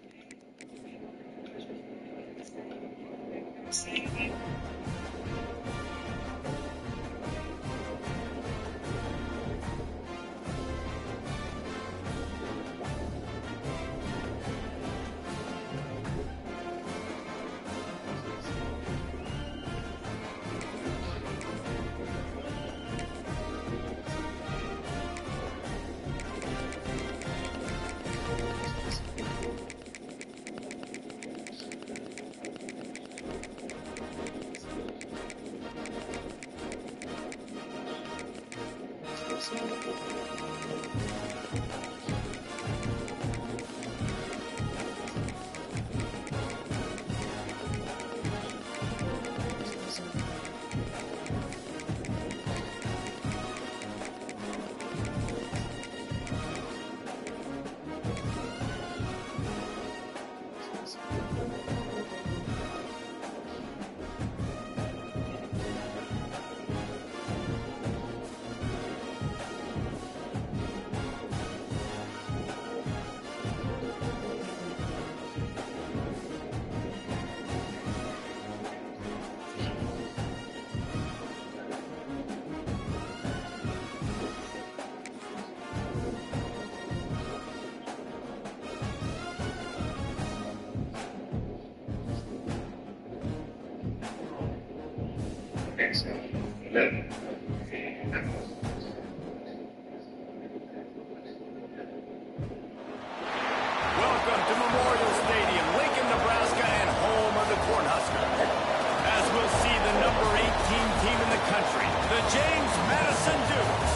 B: Welcome to Memorial Stadium, Lincoln, Nebraska, and home of the Cornhuskers. As we'll see the number 18 team in the country, the James Madison Dukes,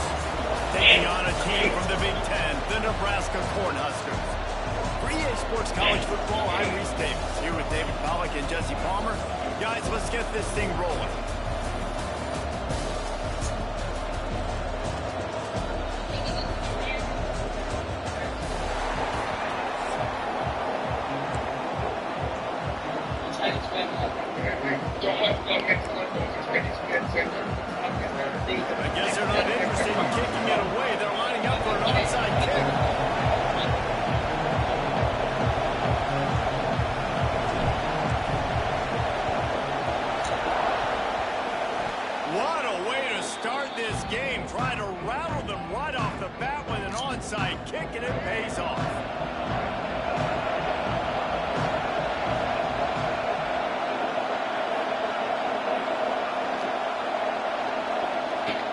B: taking on a team from the Big Ten, the Nebraska Cornhuskers. For EA Sports College Football, I'm Reese Davis, here with David Pollack and Jesse Palmer. Guys, let's get this thing rolling. I guess they're not interested in kicking it away. They're lining up for an onside kick. What a way to start this game. Try to rattle them right off the bat with an onside kick, and it pays off.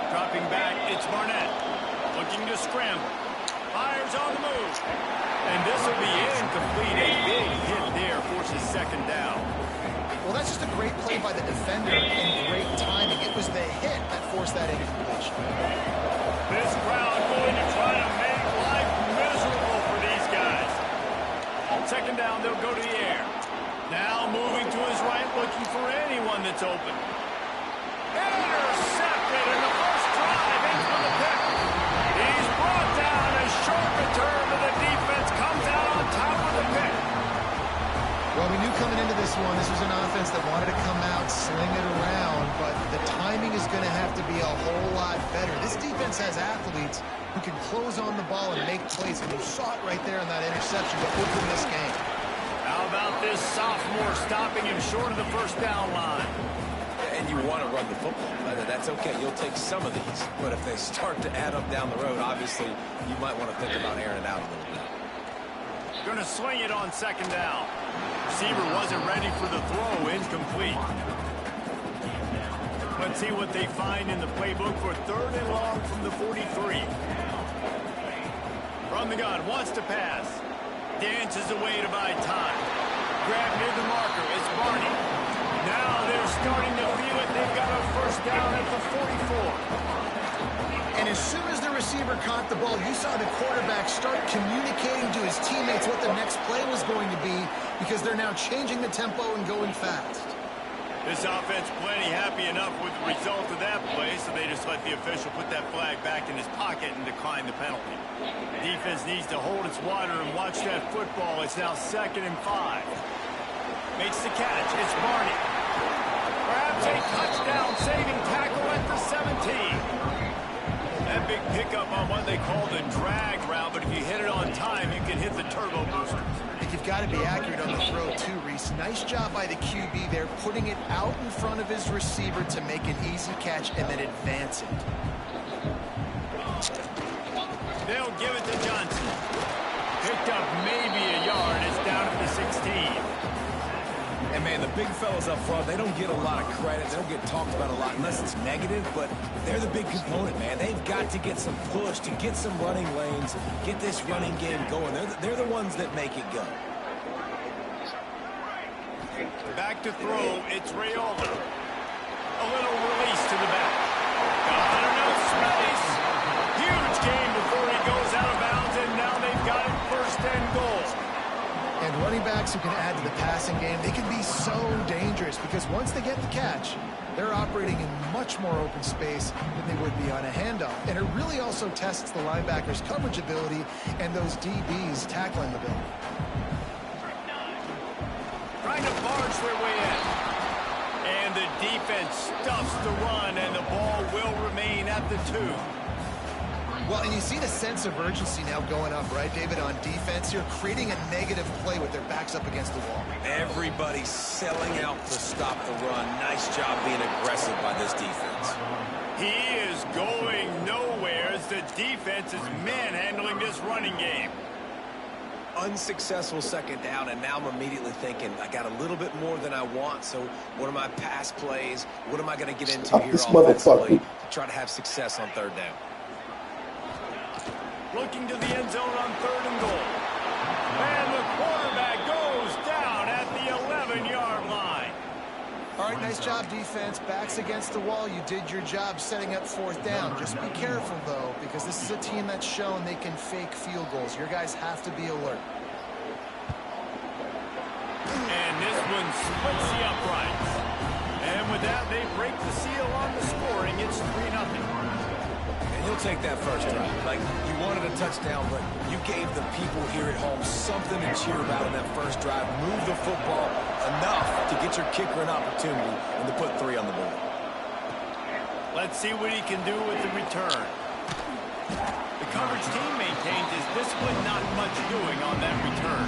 B: Dropping back, it's Barnett. Looking to scramble. Fires on the move. And this will be incomplete. A big hit there forces second down.
D: Well, that's just a great play by the defender and great timing. It was the hit that forced that incompletion.
B: This crowd going to try to make life miserable for these guys. Second down, they'll go to the air. Now moving to his right, looking for anyone that's open. Intercepted in the first drive, in for the pick. He's brought down a short return, but the defense comes out on top of the pick.
D: Well, we knew coming into this one, this was an offense that wanted to come out, sling it around, but the timing is going to have to be a whole lot better. This defense has athletes who can close on the ball and make plays, and you saw it right there in that interception to open this game.
B: How about this sophomore stopping him short of the first down line?
C: And you want to run the football. That's okay. You'll take some of these. But if they start to add up down the road, obviously, you might want to think about airing it out a little bit.
B: Going to swing it on second down. Receiver wasn't ready for the throw. Incomplete. Let's see what they find in the playbook for third and long from the 43. From the gun, wants to pass. Dances away to buy time. Grab near the marker. It's Barney. Now they're starting to feel it. They've got a first down at the 44.
D: And as soon as the receiver caught the ball, you saw the quarterback start communicating to his teammates what the next play was going to be because they're now changing the tempo and going fast.
B: This offense plenty happy enough with the result of that play, so they just let the official put that flag back in his pocket and decline the penalty. The defense needs to hold its water and watch that football. It's now 2nd and 5. Makes the catch. It's Barney. Grabs a touchdown-saving tackle at the 17. That big pickup on what they call the drag route, but if you hit it on time, you can hit the turbo boosters.
D: You've got to be accurate on the throw, too, Reese. Nice job by the QB there, putting it out in front of his receiver to make an easy catch and then advance it.
B: They'll give it to Johnson. Picked up maybe a yard. It's down at the 16.
C: And, man, the big fellas up front, they don't get a lot of credit. They don't get talked about a lot unless it's negative, but they're the big component, man. They've got to get some push, to get some running lanes, get this running game going. They're the ones that make it go.
B: Back to throw, it's Rayola. A little release to the back. Got enough space. Huge game before he goes out of bounds, and now they've got it 1st and goal.
D: And running backs who can add to the passing game, they can be so dangerous because once they get the catch, they're operating in much more open space than they would be on a handoff. And it really also tests the linebackers' coverage ability and those DBs' tackling ability.
B: trying to barge their way in. And the defense stuffs the run, and the ball will remain at the 2.
D: Well, and you see the sense of urgency now going up, right, David, on defense here, creating a negative play with their backs up against the wall.
C: Everybody's selling out to stop the run. Nice job being aggressive by this defense.
B: He is going nowhere as the defense is manhandling this running game.
C: Unsuccessful second down, and now I'm immediately thinking, I got a little bit more than I want, so what are my pass plays? What am I going to get into here offensively to try to have success on third down?
B: Looking to the end zone on 3rd and goal. And the quarterback goes down at the 11-yard line.
D: All right, nice job, defense. Backs against the wall. You did your job setting up 4th down. Just be careful, though, because this is a team that's shown they can fake field goals. Your guys have to be alert.
B: And this one splits the uprights. And with that, they break the seal on the scoring. It's 3-0.
C: And he'll take that first drive. Like, you wanted a touchdown, but you gave the people here at home something to cheer about in that first drive. Move the football enough to get your kicker an opportunity and to put 3 on the board.
B: Let's see what he can do with the return. The coverage team maintains his discipline, not much doing on that return.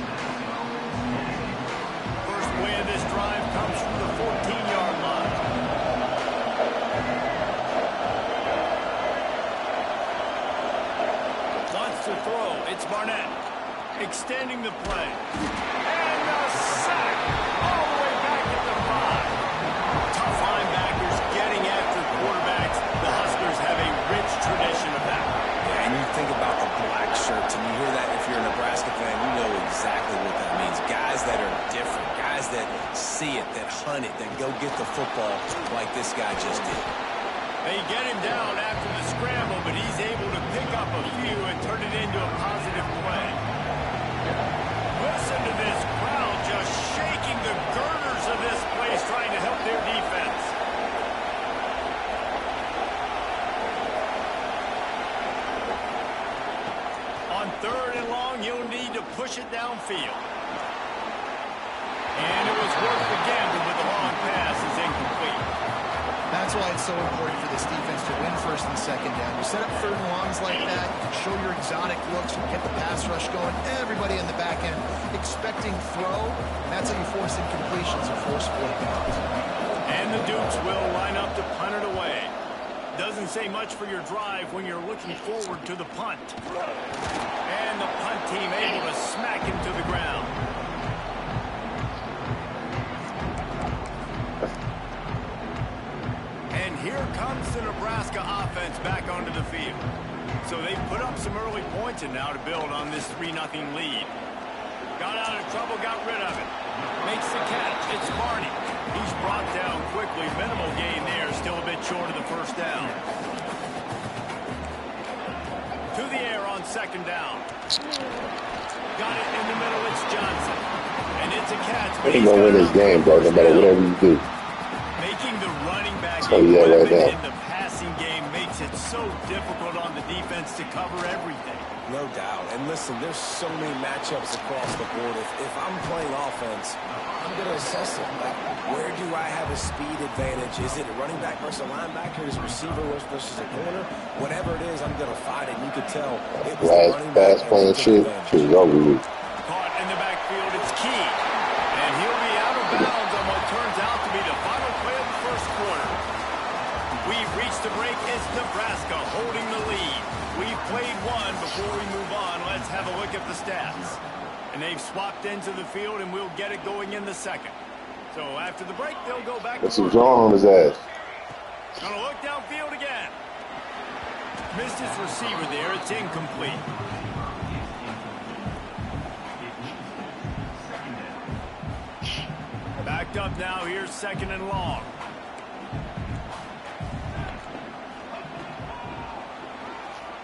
B: First play of this drive comes from the 14-yard line. To throw, it's Barnett extending the play, and a sack all the way back at the 5. Tough linebackers getting after quarterbacks. The Huskers have a rich tradition of that.
C: Yeah, and you think about the black shirts, and you hear that if you're a Nebraska fan, you know exactly what that means. Guys that are different, guys that see it, that hunt it, that go get the football like this guy just did.
B: They get him down after the scramble, but he's able to pick up a few and turn it into a positive play. Listen to this crowd just shaking the girders of this place, trying to help their defense. On 3rd and long, you'll need to push it downfield. And it was worth the gamble, but the long pass is incomplete.
D: That's why it's so important for this defense to win 1st and 2nd down. You set up 3rd and longs like that, you can show your exotic looks, you get the pass rush going, everybody in the back end expecting throw, and that's how you force incompletions or force 4th downs.
B: And the Dukes will line up to punt it away. Doesn't say much for your drive when you're looking forward to the punt. And the punt team able to smack him to the ground. And here comes the Nebraska offense back onto the field. So they've put up some early points and now to build on this 3-0 lead. Got out of trouble, got rid of it. Makes the catch. It's Barney. He's brought down quickly. Minimal gain there. Still a bit short of the 1st down. To the air on 2nd down. Got it in the middle. It's Johnson. And it's a catch.
F: But he's gonna win this game, bro, no matter whatever you do.
B: Making the running back
F: Oh, yeah, right
B: weapon
F: now.
B: in the passing game makes it so difficult on the defense to cover everything.
C: No doubt. And listen, there's so many matchups across the board. If I'm playing offense, I'm going to assess it. Like, where do I have a speed advantage? Is it a running back versus a linebacker? Is it a receiver versus a corner? Whatever it is, I'm going to fight it. You could tell it was the
F: Last
C: running
F: pass
C: back
F: playing shit, shit is over with.
B: Caught in the backfield, it's Key. And he'll be out of bounds on what turns out to be the final play of the 1st quarter. We've reached the break. It's Nebraska holding the lead. We've played one. Before we move on, let's have a look at the stats. And they've swapped into the field, and we'll get it going in the 2nd. So after the break, they'll go back
F: That's
B: to
F: some
B: work.
F: draw on his ass.
B: Gonna look downfield again. Missed his receiver there. It's incomplete. Backed up now. Here's 2nd and long.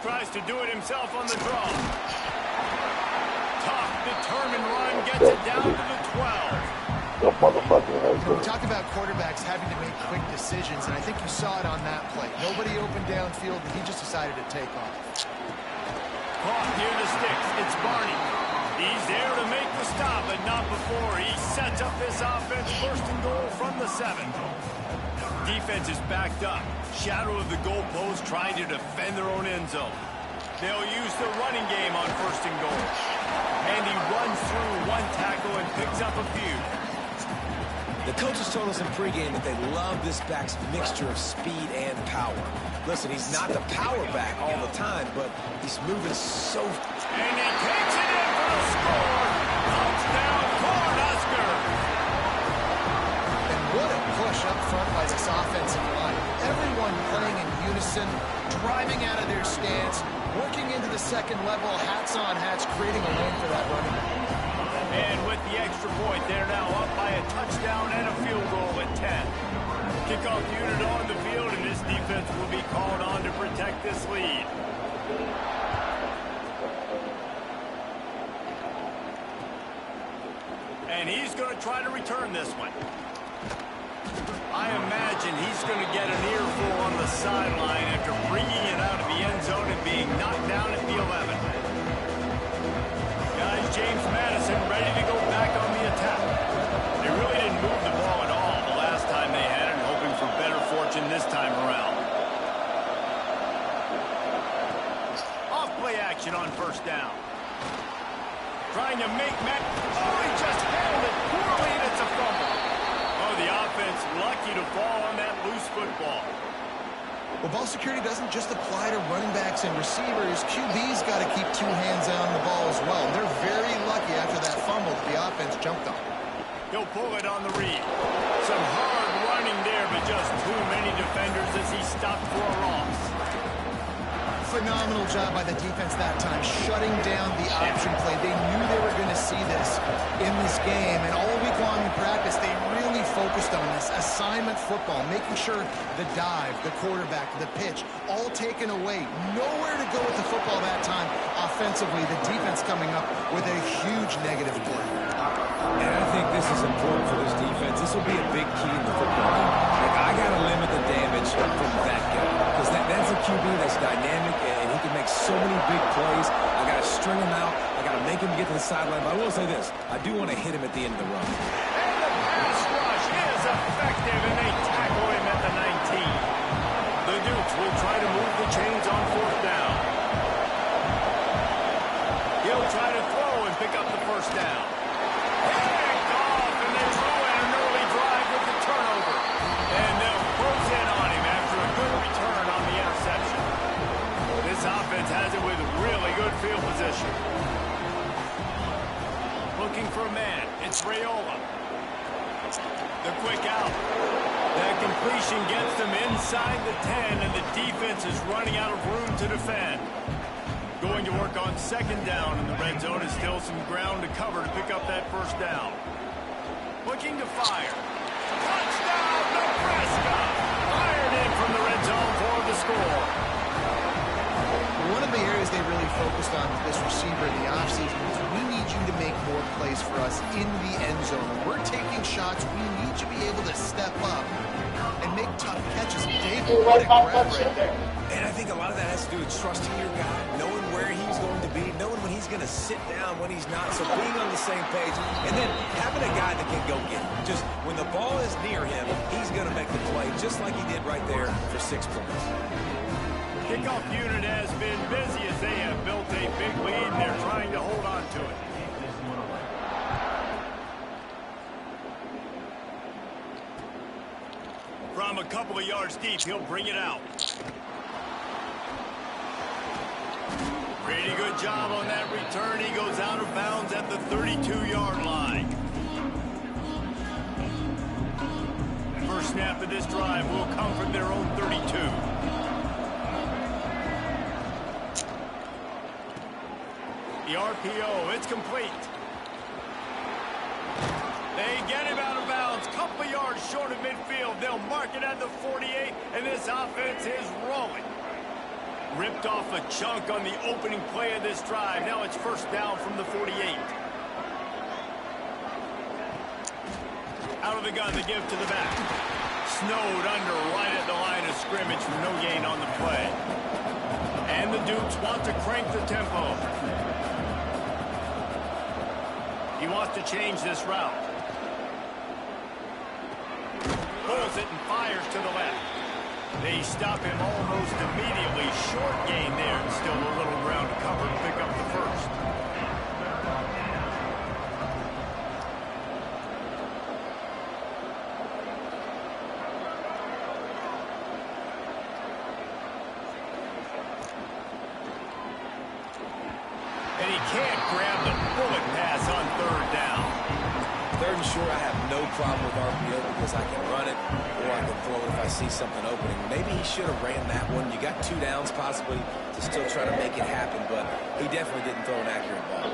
B: Tries to do it himself on the draw. Tough, determined run. Gets it down to the 12.
F: The motherfucking
D: We
F: husband.
D: talk about quarterbacks having to make quick decisions, and I think you saw it on that play. Nobody opened downfield, and he just decided to take off.
B: Caught near the sticks. It's Barney. He's there to make the stop, but not before. He sets up this offense first and goal from the 7. Defense is backed up. Shadow of the goalpost trying to defend their own end zone. They'll use the running game on first and goal. And he runs through one tackle and picks up a few.
C: The coaches told us in pregame that they love this back's mixture of speed and power. Listen, he's not the power back all the time, but he's moving so...
B: And he takes it in for the score. Touchdown, Cornhusker.
D: And what a push up front by this offensive line. Everyone playing in unison, driving out of their stance, working into the second level, hats on hats, creating a lane for that running back.
B: And with the extra point, they're now up by a touchdown and a field goal at 10. Kickoff unit on the field, and this defense will be called on to protect this lead. And he's going to try to return this one. I imagine he's going to get an earful on the sideline after bringing it out of the end zone and being knocked down at the 11. Guys, James Madison ready to go back on the attack. They really didn't move the ball at all the last time they had it, hoping for better fortune this time around. Off play action on first down. Trying to make Matt. Oh, he just handled it poorly, and it's a fumble. Oh, the offense lucky to fall on that loose football.
D: Well, ball security doesn't just apply to running backs and receivers. QB's got to keep 2 hands on the ball as well. And they're very lucky after that fumble that the offense jumped on.
B: He'll pull it on the read. Some hard running there, but just too many defenders as he stopped for a loss.
D: Phenomenal job by the defense that time, shutting down the option play. They knew they were going to see this in this game, and all week long in practice, they really focused on this assignment football, making sure the dive, the quarterback, the pitch, all taken away. Nowhere to go with the football that time. Offensively, the defense coming up with a huge negative play.
C: And I think this is important for this defense. This will be a big key in the football game. Like, I got to limit the damage from that guy, because that's a QB that's dynamic, and he can make so many big plays. I got to string him out. I got to make him get to the sideline. But I will say this. I do want to hit him at the end of the run.
B: And the pass rush is effective, and they tackle him at the 19. The Dukes will try to move the chains on fourth down. He'll try to throw and pick up the first down. Picked off, and they ruin an early drive with the turnover. And they'll close in on him after a good return on the interception. This offense has it with really good field position. Looking for a man. It's Raiola. The quick out. That completion gets them inside the 10, and the defense is running out of room to defend. Going to work on second down in the red zone, is still some ground to cover to pick up that first down. Looking to fire. Touchdown, Nebraska! Fired in from the red zone for the score.
D: One of the areas they really focused on with this receiver in the offseason was we need you to make more plays for us in the end zone. We're taking shots. We need you to be able to step up and make tough catches. David, what a grab right there.
C: And I think a lot of that has to do with trusting your guy, knowing where he's going to be, knowing when he's going to sit down, when he's not, so being on the same page, and then having a guy that can go get it. Just when the ball is near him, he's going to make the play, just like he did right there for 6 points.
B: Kickoff unit has been busy as they have built a big lead, and they're trying to hold on to it. From a couple of yards deep, he'll bring it out. Pretty good job on that return. He goes out of bounds at the 32-yard line. First snap of this drive will come from their own 32. The RPO, it's complete. They get him out of bounds, couple of yards short of midfield. They'll mark it at the 48, and this offense is rolling. Ripped off a chunk on the opening play of this drive. Now it's first down from the 48. Out of the gun, the give to the back. Snowed under right at the line of scrimmage for no gain on the play. And the Dukes want to crank the tempo. He wants to change this route. Pulls it and fires to the left. They stop him almost immediately. Short gain there, and still a little ground to cover to pick up the first. And he can't grab the bullet pass on third down.
C: Third and short, I have no problem with RPO because I can run it or I can throw it if I see something opening. Maybe he should have ran that one. You got 2 downs possibly to still try to make it happen, but he definitely didn't throw an accurate ball.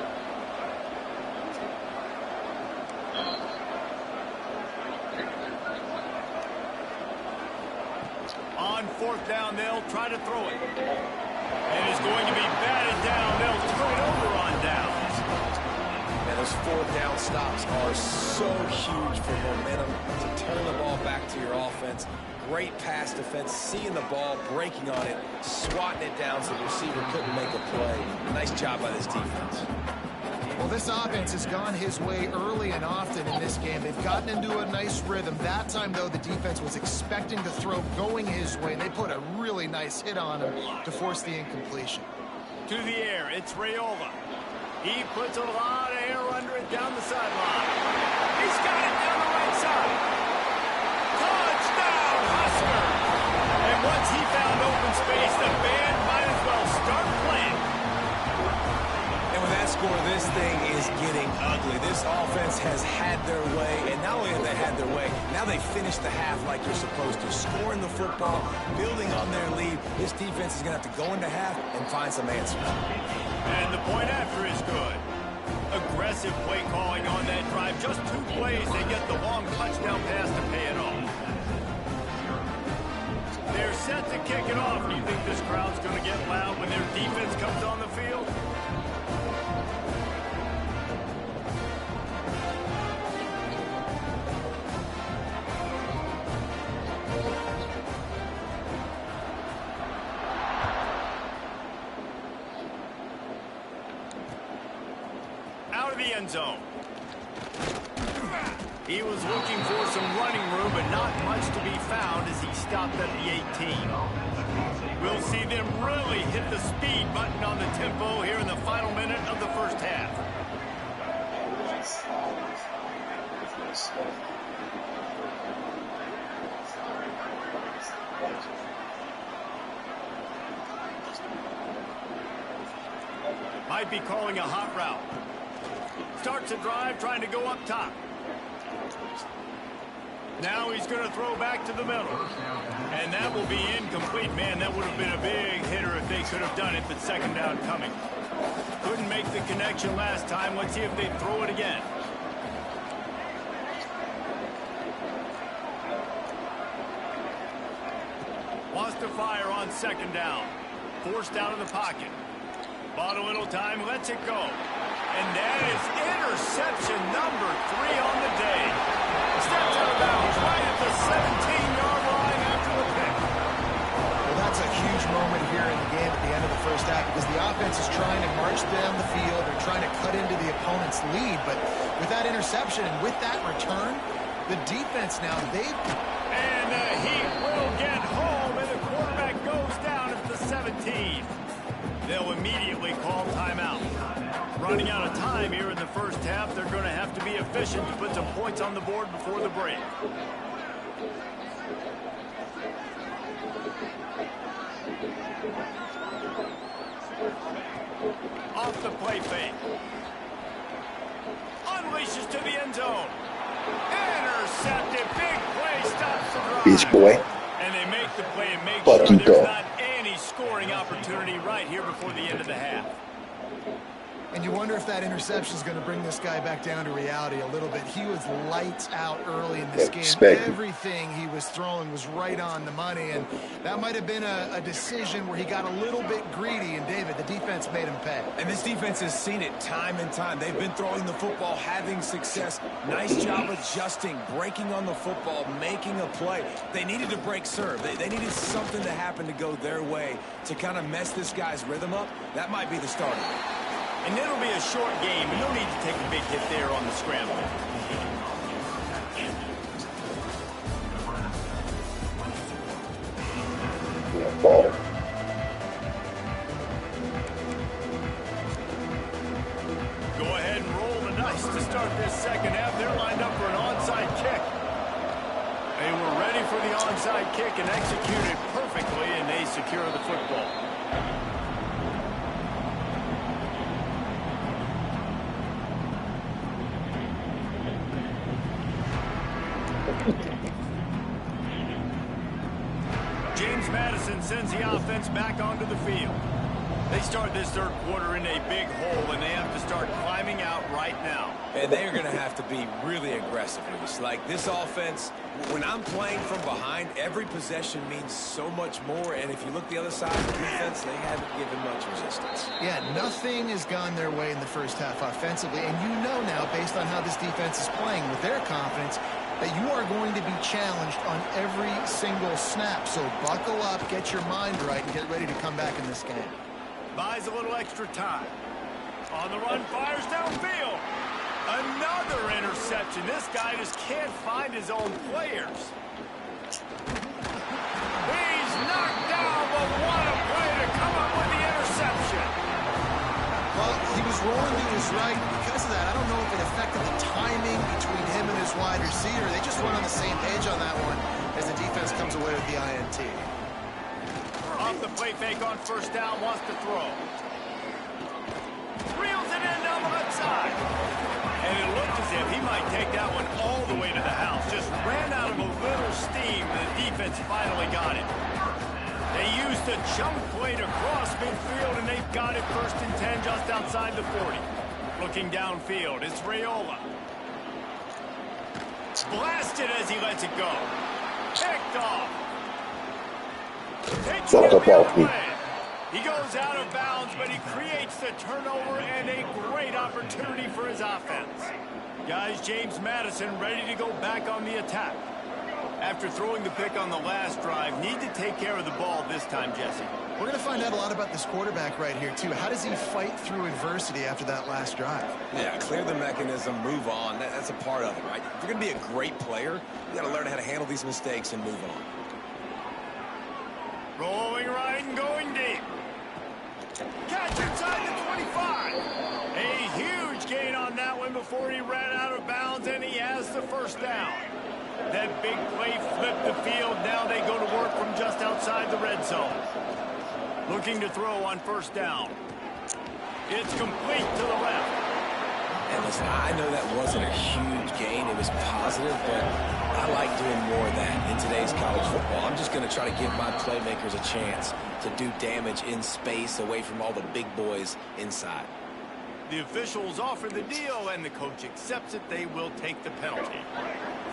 B: On fourth down, they'll try to throw it. And it's going to be batted down. They'll turn it over on downs.
C: And those 4th down stops are so huge for momentum to turn the ball back to your offense. Great pass defense, seeing the ball, breaking on it, swatting it down so the receiver couldn't make a play. Nice job by this defense.
D: Well, this offense has gone his way early and often in this game. They've gotten into a nice rhythm. That time, though, the defense was expecting the throw going his way. They put a really nice hit on him to force the incompletion.
B: To the air, it's Raiola. He puts a lot of air under it down the sideline. He's got it down the right side. Touchdown, Husker! And once he found open space, the band might as well start playing.
C: And with that score, this thing is getting ugly. This offense has had their way, and not only have they had their way, now they finish the half like you're supposed to. Scoring the football, building on their lead. This defense is going to have to go into half and find some answers.
B: And the point after is good. Aggressive play calling on that drive. Just 2 plays, they get the long touchdown pass to pay it off. They're set to kick it off. Do you think this crowd's going to get loud when their defense comes on the field? Out of the end zone. He was looking for some running room, but not much to be found as he stopped at the 18. We'll see them really hit the speed button on the tempo here in the final minute of the first half. Might be calling a hot route. Starts a drive trying to go up top. Now he's going to throw back to the middle. And that will be incomplete. Man, that would have been a big hitter if they could have done it, but second down coming. Couldn't make the connection last time. Let's see if they throw it again. Wants to fire on second down. Forced out of the pocket. Bought a little time, lets it go. And that is interception number 3 on the day. Steps out of bounds right at the 17-yard line after the pick.
D: Well, that's a huge moment here in the game at the end of the first half because the offense is trying to march down the field. They're trying to cut into the opponent's lead. But with that interception and with that return, the defense now,
B: And the Heat will get home, and the quarterback goes down at the 17. They'll immediately call timeout. Running out of time here in the first half, they're going to have to be efficient to put some points on the board before the break. Off the play fake. Unleashes to the end zone. Intercepted. Big play stops the drive.
F: Beach boy.
B: And they make the play and make
F: Fuck
B: sure
F: you,
B: there's
F: dog.
B: not any scoring opportunity right here before the end of the half.
D: And you wonder if that interception is going to bring this guy back down to reality a little bit. He was lights out early in this game. Everything he was throwing was right on the money, and that might have been a decision where he got a little bit greedy, and David, the defense made him pay.
C: And this defense has seen it time and time. They've been throwing the football, having success. Nice job adjusting, breaking on the football, making a play. They needed to break serve. They needed something to happen to go their way to kind of mess this guy's rhythm up. That might be the starter.
B: And it'll be a short game, and no need to take a big hit there on the scramble.
F: Yeah, ball.
B: Go ahead and roll the dice to start this second half. They're lined up for an onside kick. They were ready for the onside kick and executed perfectly, and they secure the football. James Madison sends the offense back onto the field. They start this third quarter in a big hole, and they have to start climbing out right now.
C: And they're going to have to be really aggressive with us. Like this offense, when I'm playing from behind, every possession means so much more. And if you look the other side of the defense, they haven't given much resistance.
D: Yeah, nothing has gone their way in the first half offensively. And you know now, based on how this defense is playing with their confidence, that you are going to be challenged on every single snap. So buckle up, get your mind right, and get ready to come back in this game.
B: Buys a little extra time. On the run, fires downfield. Another interception. This guy just can't find his own players. He's knocked down, but what a play to come up with the interception.
D: Well, he was rolling to his right. Because of that, I don't know if it affected the timing between him and his wide receiver. They just weren't on the same page on that one as the defense comes away with the INT.
B: Off the play fake on first down, wants to throw. Reels it in down the left side. And it looked as if he might take that one all the way to the house. Just ran out of a little steam, and the defense finally got it. They used a chunk play to cross midfield, and they've got it 1st and 10 just outside the 40. Looking downfield, it's Raiola. Blasted as he lets it go. Picked off. He goes out of bounds, but he creates the turnover and a great opportunity for his offense. Guys, James Madison ready to go back on the attack. After throwing the pick on the last drive, need to take care of the ball this time, Jesse.
D: We're going to find out a lot about this quarterback right here, too. How does he fight through adversity after that last drive?
C: Yeah, clear the mechanism, move on. That's a part of it, right? If you're going to be a great player, you got to learn how to handle these mistakes and move on.
B: Rolling right and going deep. Catch inside the 25. A huge gain on that one before he ran out of bounds, and he has the first down. That big play flipped the field. Now they go to work from just outside the red zone. Looking to throw on first down. It's complete to the left.
C: And listen, I know that wasn't a huge gain. It was positive, but I like doing more of that in today's college football. I'm just going to try to give my playmakers a chance to do damage in space away from all the big boys inside.
B: The officials offer the deal, and the coach accepts it. They will take the penalty.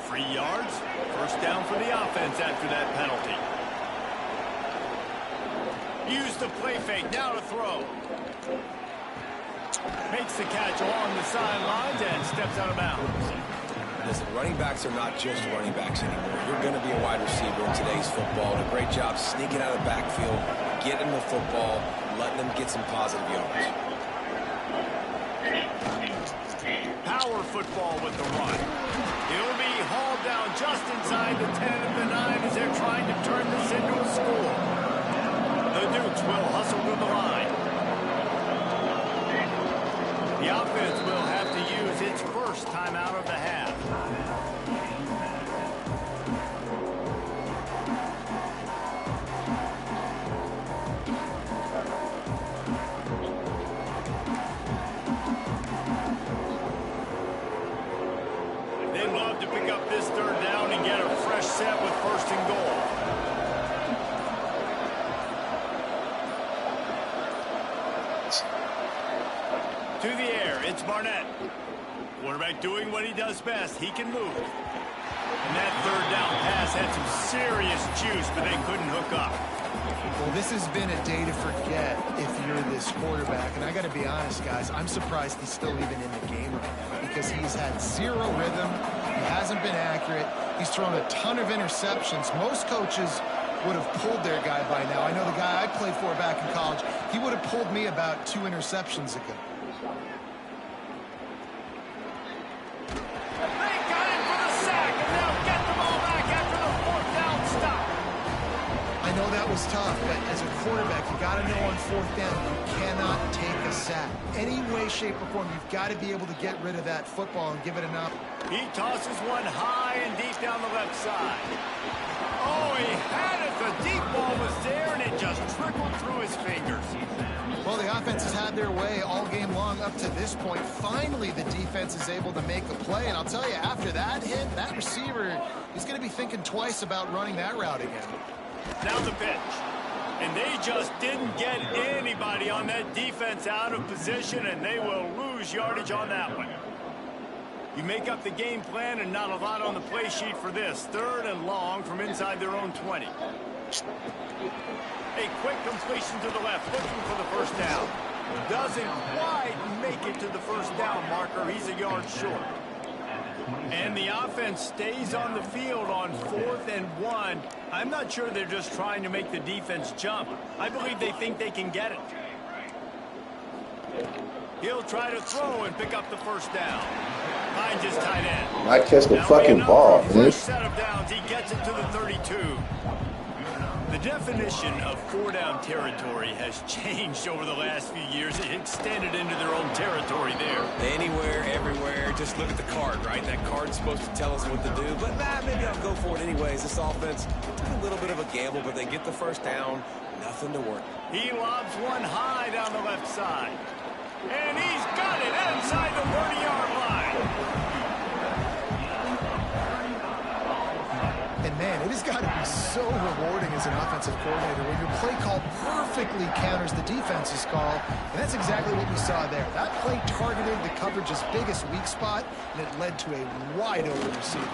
B: 3 yards, first down for the offense after that penalty. Use the play fake, now to throw. Makes the catch along the sidelines and steps out of bounds.
C: Listen, running backs are not just running backs anymore. You're going to be a wide receiver in today's football. A great job sneaking out of the backfield, getting the football, letting them get some positive yards.
B: Power football with the run. He'll be hauled down just inside the 10 of the 9 as they're trying to turn this into a score. The Dukes will hustle to the line. The offense will have to use its first timeout of the half. They'd love to pick up this third down and get a fresh set with 1st and goal. To the air, it's Barnett. Quarterback doing what he does best. He can move. And that third down pass had some serious juice, but they couldn't hook up.
D: Well, this has been a day to forget if you're this quarterback. And I got to be honest, guys, I'm surprised he's still even in the game right now because he's had zero rhythm. He hasn't been accurate. He's thrown a ton of interceptions. Most coaches would have pulled their guy by now. I know the guy I played for back in college, he would have pulled me about 2 interceptions ago. that was tough, but as a quarterback, you got to know on fourth down, you cannot take a sack. Any way, shape, or form, you've got to be able to get rid of that football and give it enough.
B: He tosses one high and deep down the left side. Oh, he had it. The deep ball was there, and it just trickled through his fingers.
D: Well, the offense has had their way all game long up to this point. Finally, the defense is able to make a play, and I'll tell you, after that hit, that receiver is going to be thinking twice about running that route again.
B: Now the pitch. And they just didn't get anybody on that defense out of position, and they will lose yardage on that one. You make up the game plan and not a lot on the play sheet for this. 3rd and long from inside their own 20. A quick completion to the left, looking for the first down. Doesn't quite make it to the first down marker. He's a yard short. And the offense stays on the field on 4th and 1. I'm not sure they're just trying to make the defense jump. I believe they think they can get it. He'll try to throw and pick up the first down. Finds his tight end.
F: I catch the fucking ball, man.
B: First set of downs, he gets it to the 32. The definition of 4-down territory has changed over the last few years. It extended into their own territory there.
C: Anywhere, everywhere, just look at the card, right? That card's supposed to tell us what to do, but maybe I'll go for it anyways. This offense took a little bit of a gamble, but they get the first down. Nothing to work.
B: He lobs one high down the left side. And he's got it inside the 30-yard line.
D: And man, it has got to be so rewarding as an offensive coordinator when your play call perfectly counters the defense's call. And that's exactly what we saw there. That play targeted the coverage's biggest weak spot, and it led to a wide-open receiver.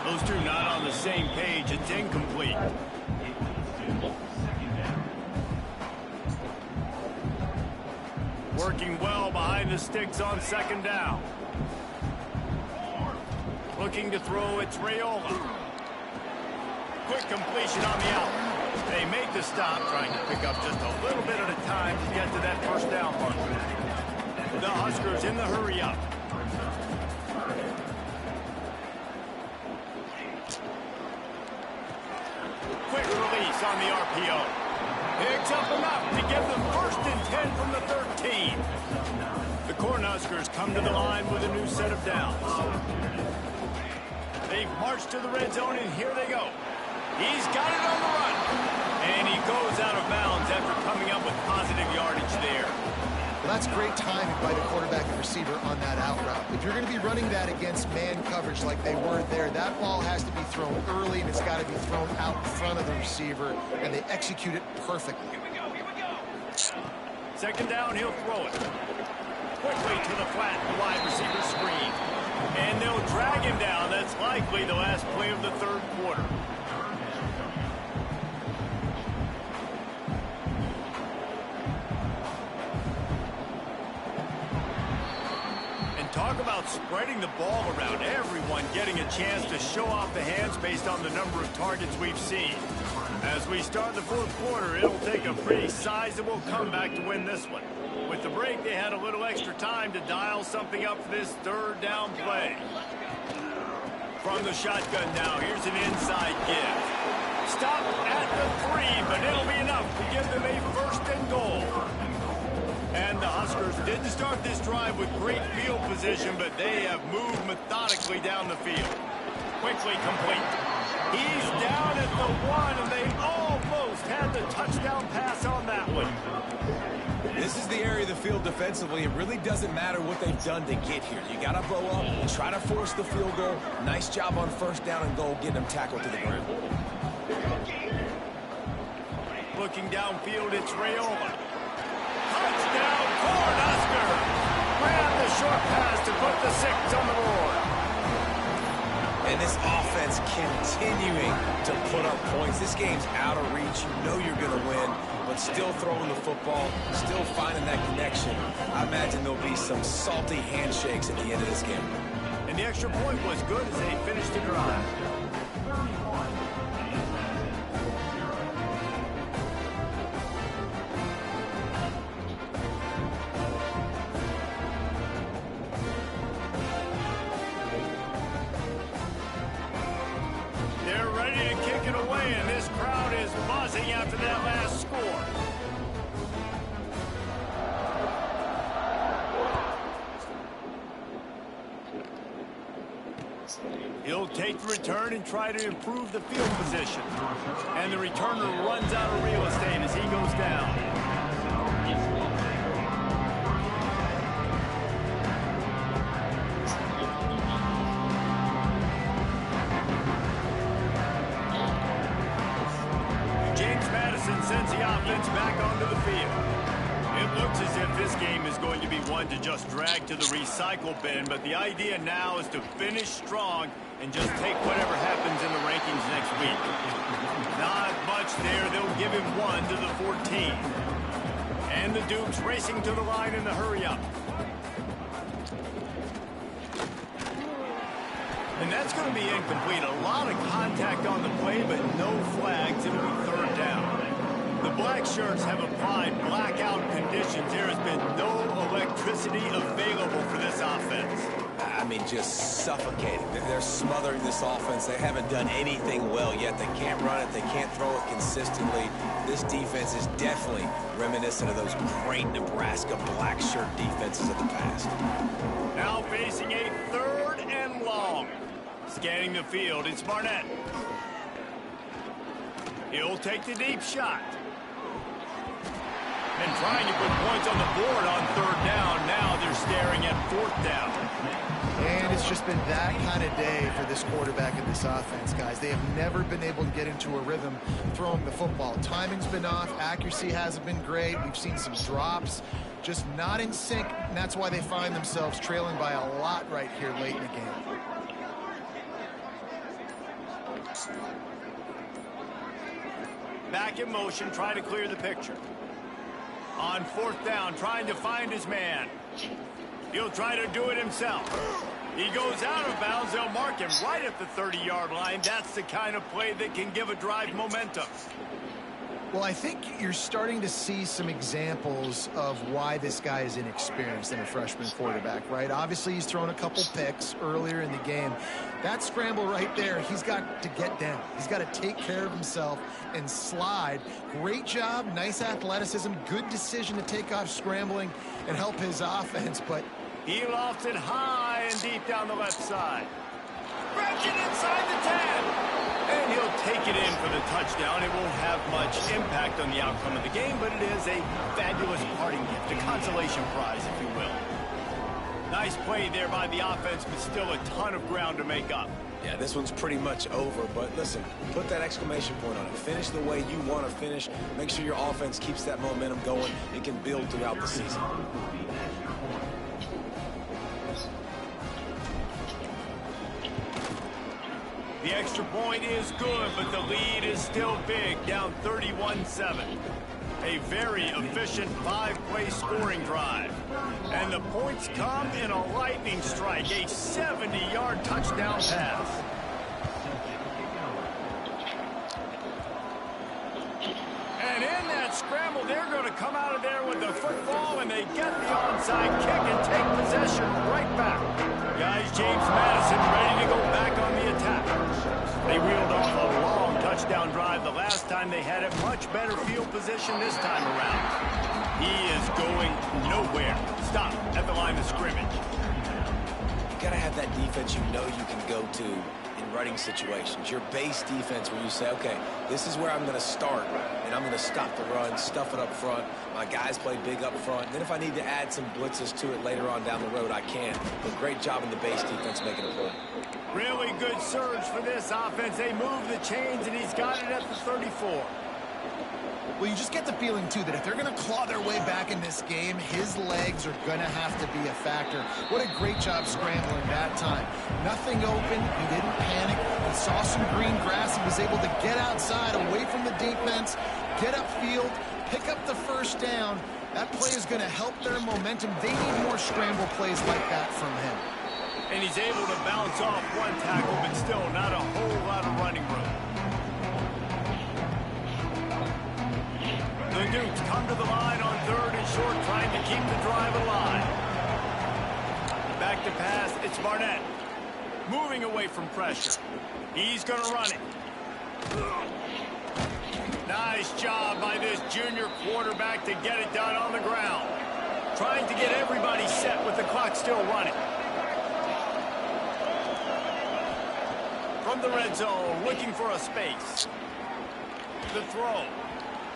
B: Those two not on the same page. It's incomplete. Working well behind the sticks on 2nd down. Looking to throw, it's Raiola. Quick completion on the out. They make the stop, trying to pick up just a little bit at a time to get to that first down mark. The Huskers in the hurry up. Quick release on the RPO. Picks up enough to give them 1st and 10 from the 13. The Cornhuskers come to the line with a new set of downs. They've marched to the red zone, and here they go. He's got it on the run. And he goes out of bounds after coming up with positive yardage there.
D: Well, that's great timing by the quarterback and receiver on that out route. If you're going to be running that against man coverage like they were there, that ball has to be thrown early, and it's got to be thrown out in front of the receiver, and they execute it perfectly.
B: Here we go. 2nd down, he'll throw it. Quickly to the flat, the wide receiver screen. And they'll drag him down. That's likely the last play of the 3rd quarter. Talk about spreading the ball around. Everyone getting a chance to show off the hands based on the number of targets we've seen. As we start the 4th quarter, it'll take a pretty sizable comeback to win this one. With the break, they had a little extra time to dial something up for this 3rd down play. From the shotgun now, here's an inside give. Stop at the 3, but it'll be enough to give them a 1st and goal. And the Huskers didn't start this drive with great field position, but they have moved methodically down the field. Quickly complete. He's down at the 1, and they almost had the touchdown pass on that one.
C: This is the area of the field defensively. It really doesn't matter what they've done to get here. You got to blow up, try to force the field goal. Nice job on 1st down and goal, getting them tackled to the ground.
B: Looking downfield, it's Raiola. Touchdown, Cornhuskers! Grab the short pass to put the 6 on the board.
C: And this offense continuing to put up points. This game's out of reach. You know you're going to win, but still throwing the football, still finding that connection. I imagine there'll be some salty handshakes at the end of this game.
B: And the extra point was good as they finished the drive. They're ready to kick taken away, and this crowd is buzzing after that last score. He'll take the return and try to improve the field position. And the returner runs out of real estate as he goes down. Sends the offense back onto the field. It looks as if this game is going to be one to just drag to the recycle bin, but the idea now is to finish strong and just take whatever happens in the rankings next week. Not much there. They'll give him 1 to the 14. And the Dukes racing to the line in the hurry-up. And that's going to be incomplete. A lot of contact on the play, but no flags. It'll be third down. The black shirts have applied blackout conditions. There has been no electricity available for this offense.
C: I mean, just suffocating. They're smothering this offense. They haven't done anything well yet. They can't run it. They can't throw it consistently. This defense is definitely reminiscent of those great Nebraska black shirt defenses of the past.
B: Now facing a 3rd and long. Scanning the field, it's Barnett. He'll take the deep shot. And trying to put points on the board on 3rd down. Now they're staring at 4th down.
D: And it's just been that kind of day for this quarterback and this offense, guys. They have never been able to get into a rhythm throwing the football. Timing's been off. Accuracy hasn't been great. We've seen some drops. Just not in sync, and that's why they find themselves trailing by a lot right here late in the game.
B: Back in motion, trying to clear the picture. On 4th down, trying to find his man. He'll try to do it himself. He goes out of bounds. They'll mark him right at the 30-yard line. That's the kind of play that can give a drive momentum.
D: Well, I think you're starting to see some examples of why this guy is inexperienced in a freshman quarterback, right? Obviously, he's thrown a couple picks earlier in the game. That scramble right there, he's got to get down. He's got to take care of himself and slide. Great job, nice athleticism, good decision to take off scrambling and help his offense, but
B: he lofts it high and deep down the left side. Stretch it inside the 10. And he'll take it in for the touchdown. It won't have much impact on the outcome of the game, but it is a fabulous parting gift, a consolation prize, if you will. Nice play there by the offense, but still a ton of ground to make up.
C: Yeah, this one's pretty much over, but listen, put that exclamation point on it. Finish the way you want to finish. Make sure your offense keeps that momentum going. It can build throughout the season.
B: The extra point is good, but the lead is still big, down 31-7. A very efficient 5-play scoring drive. And the points come in a lightning strike, a 70-yard touchdown pass. And in that scramble, they're going to come out of there with the football, and they get the onside kick and take possession right back. Guys, James Madison ready to go back on the attack. They reeled off a long touchdown drive the last time they had a much better field position this time around. He is going nowhere. Stop at the line of scrimmage.
C: You got to have that defense you know you can go to in running situations. Your base defense where you say, okay, this is where I'm going to start, and I'm going to stop the run, stuff it up front. My guys play big up front. Then if I need to add some blitzes to it later on down the road, I can. But great job in the base defense making a play.
B: Really good surge for this offense. They move the chains, and he's got it at the 34.
D: Well, you just get the feeling, too, that if they're going to claw their way back in this game, his legs are going to have to be a factor. What a great job scrambling that time. Nothing open. He didn't panic. He saw some green grass. He was able to get outside, away from the defense, get upfield, pick up the first down. That play is going to help their momentum. They need more scramble plays like that from him.
B: And he's able to bounce off one tackle, but still not a whole lot of running room. The Dukes come to the line on 3rd and short, trying to keep the drive alive. Back to pass, it's Barnett. Moving away from pressure. He's going to run it. Nice job by this junior quarterback to get it done on the ground. Trying to get everybody set with the clock still running. From the red zone, looking for a space. The throw.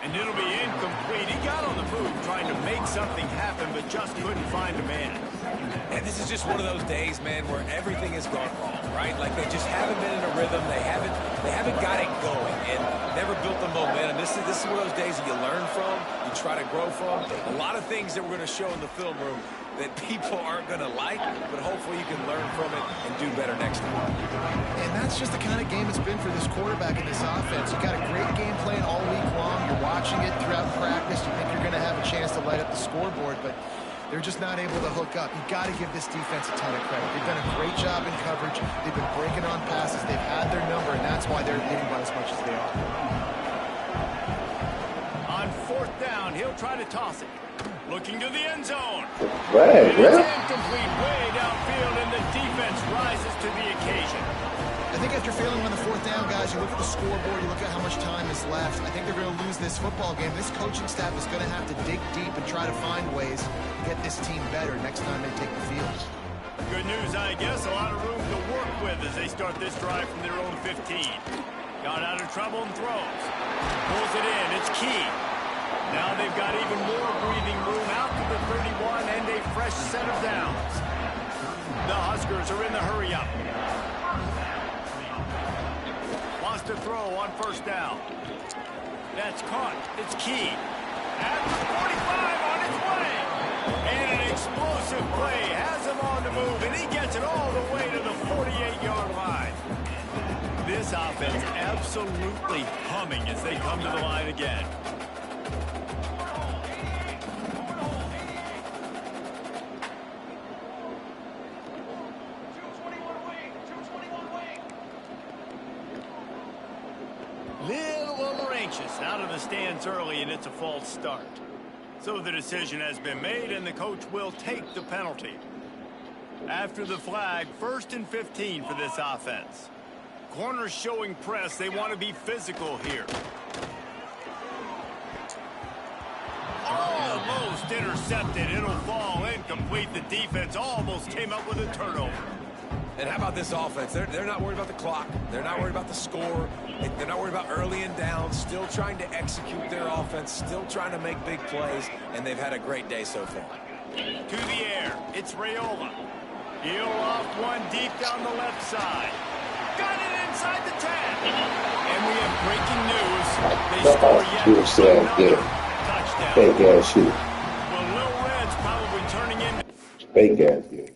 B: And it'll be incomplete. He got on the move trying to make something happen, but just couldn't find a man.
C: And this is just one of those days, man, where everything has gone wrong, right? Like they just haven't been in a rhythm. They haven't got it going and never built the momentum. This is one of those days that you learn from, you try to grow from. A lot of things that we're going to show in the film room that people aren't going to like, but hopefully you can learn from it and do better next time.
D: And that's just the kind of game it's been for this quarterback in this offense. You got a great game plan all week long. You're watching it throughout practice. You think you're going to have a chance to light up the scoreboard, but they're just not able to hook up. You've got to give this defense a ton of credit. They've done a great job in coverage. They've been breaking on passes. They've had their number, and that's why they're leading by as much as they are.
B: On fourth down, he'll try to toss it. Looking to the end zone.
F: Right,
B: It's incomplete way downfield, and the defense rises to the occasion.
D: I think after failing on the fourth down, guys, you look at the scoreboard, you look at how much time is left. I think they're going to lose this football game. This coaching staff is going to have to dig deep and try to find ways to get this team better next time they take the field.
B: Good news, I guess. A lot of room to work with as they start this drive from their own 15. Got out of trouble and throws. Pulls it in. It's key. Now they've got even more breathing room out to the 31 and a fresh set of downs. The Huskers are in the hurry-up. Wants to throw on first down. That's caught. It's key. At the 45 on its way. And an explosive play has him on the move, and he gets it all the way to the 48-yard line. This offense absolutely humming as they come to the line again. Out of the stands early, and it's a false start. So the decision has been made, and the coach will take the penalty. After the flag, 1st and 15 for this offense. Corners showing press. They want to be physical here. Almost intercepted. It'll fall incomplete. The defense almost came up with a turnover.
C: And how about this offense? They're not worried about the clock. They're not worried about the score. They're not worried about early and down. Still trying to execute their offense. Still trying to make big plays. And they've had a great day so far.
B: To the air. It's Raiola. He'll off one deep down the left side. Got it inside the 10. And we have breaking news. They score yet another touchdown.
F: Fake ass shit.
B: The Little Reds probably turning in.
F: Fake ass shit.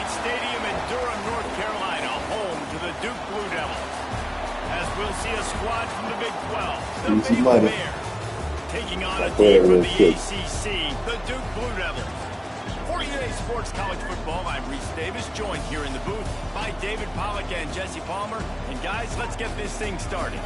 B: Stadium in Durham, North Carolina, home to the Duke Blue Devils. As we'll see a squad from the Big 12, the Baylor Bears, taking on a team from the ACC, the Duke Blue Devils. For EA Sports College Football, I'm Reese Davis, joined here in the booth by David Pollack and Jesse Palmer. And guys, let's get this thing started.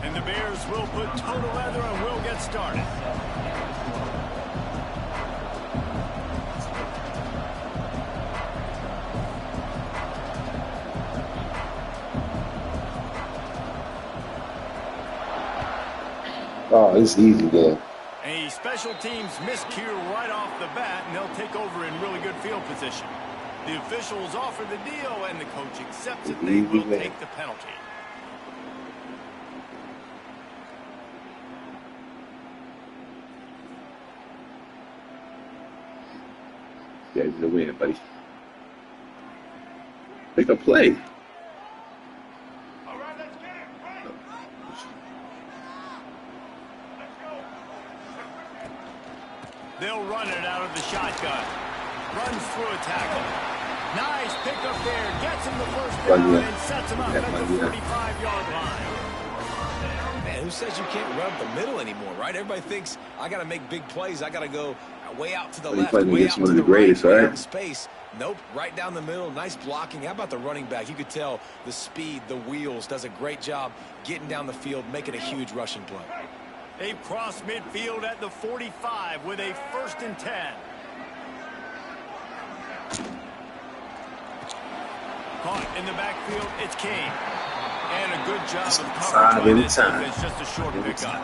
B: And the Bears will put total leather and we'll get started.
F: Oh, it's easy there.
B: A special teams miscue right off the bat, and they'll take over in really good field position. The officials offer the deal, and the coach accepts it. They will take the penalty.
F: Yeah, he's gonna win, buddy. Make a play.
B: All right, let's get it. Right. Let's go. They'll run it out of the shotgun. Runs through a tackle. Nice pickup there. Gets him the first down and sets him up at the 45-yard line.
C: Man, who says you can't run up the middle anymore, right? Everybody thinks I got to make big plays. I got to go way out to the left, way out to the right, way out in space. Nope, right down the middle. Nice blocking. How about the running back? You could tell the speed, the wheels, does a great job getting down the field, making a huge rushing play.
B: They've crossed midfield at the 45 with a 1st and 10. Caught in the backfield, it's King. And a good job of coverage by this defense, just a short pickup.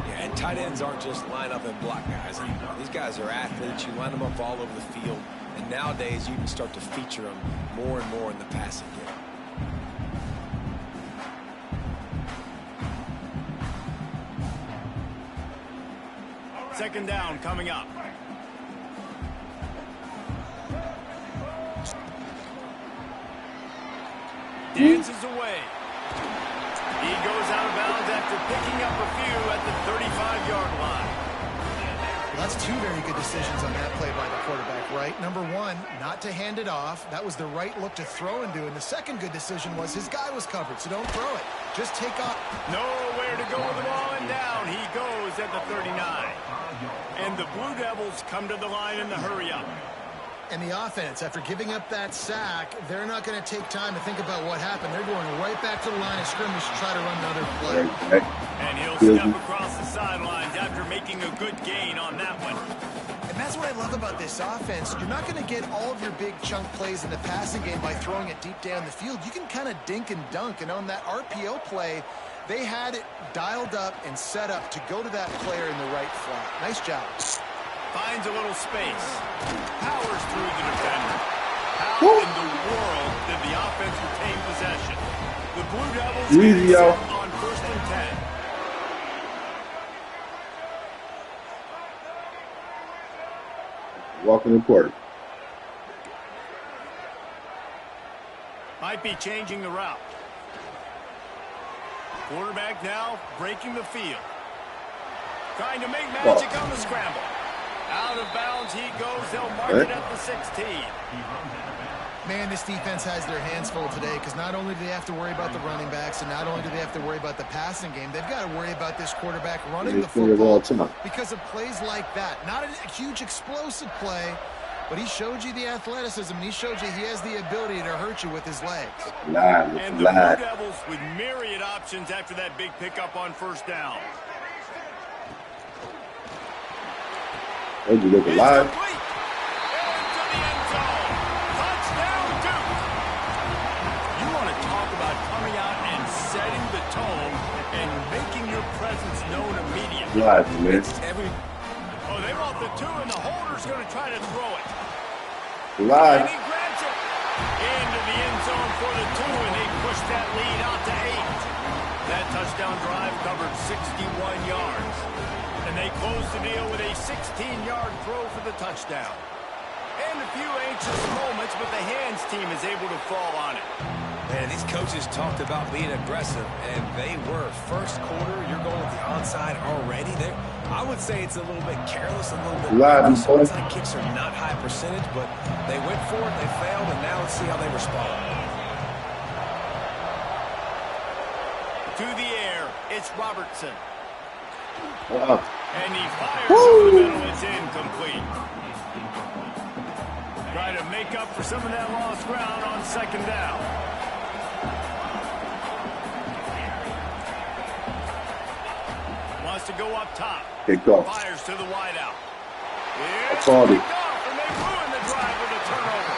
C: Yeah, and tight ends aren't just line up and block guys anymore. These guys are athletes. You line them up all over the field. And nowadays, you can start to feature them more and more in the passing game.
B: Second down coming up. Dances away. He goes out of bounds after picking up a few at the 35-yard line.
D: Well, that's two very good decisions on that play by the quarterback, right? Number one, not to hand it off. That was the right look to throw into. And the second good decision was his guy was covered, so don't throw it. Just take off.
B: Nowhere to go with the ball, and down he goes at the 39. And the Blue Devils come to the line in the hurry-up.
D: And the offense, after giving up that sack, they're not going to take time to think about what happened. They're going right back to the line of scrimmage to try to run another play.
B: And he'll step across the sidelines after making a good gain on that one.
D: And that's what I love about this offense. You're not going to get all of your big chunk plays in the passing game by throwing it deep down the field. You can kind of dink and dunk. And on that RPO play, they had it dialed up and set up to go to that player in the right flat. Nice job.
B: Finds a little space. Powers through the defender. How in the world did the offense retain possession? The Blue Devils get set on 1st and 10.
F: Walking the court.
B: Might be changing the route. Quarterback now breaking the field. Trying to make magic on the scramble. Out of bounds he goes. They'll mark it at the 16.
D: Man, this defense has their hands full today because not only do they have to worry about the running backs and not only do they have to worry about the passing game, they've got to worry about this quarterback running the football because of plays like that. Not a huge explosive play, but he showed you the athleticism and he showed you he has the ability to hurt you with his legs.
B: And the Blue Devils with myriad options after that big pickup on 1st down.
F: Would you look alive?
B: Into the end zone. Touchdown, Duke. You want to talk about coming out and setting the tone and making your presence known immediately.
F: Live, man.
B: Oh, they want the 2, and the holder's going to try to throw it.
F: Live.
B: And he grabs it. Into the end zone for the 2, and they push that lead out to 8. That touchdown drive covered 61 yards. And they close the deal with a 16-yard throw for the touchdown. And a few anxious moments, but the hands team is able to fall on it.
C: And these coaches talked about being aggressive, and they were. First quarter, you're going with the onside already. There, I would say it's a little bit careless, a little bit reckless. Onside kicks are not high percentage, but they went for it, they failed, and now let's see how they respond.
B: To the air, it's Robertson.
F: Wow.
B: And he fires over the middle. It's incomplete. Try to make up for some of that lost ground on second down. Wants to go up top.
F: Kicked off.
B: Fires to the wideout. It's
F: Called it.
B: kicked off, and they ruin the drive with a turnover.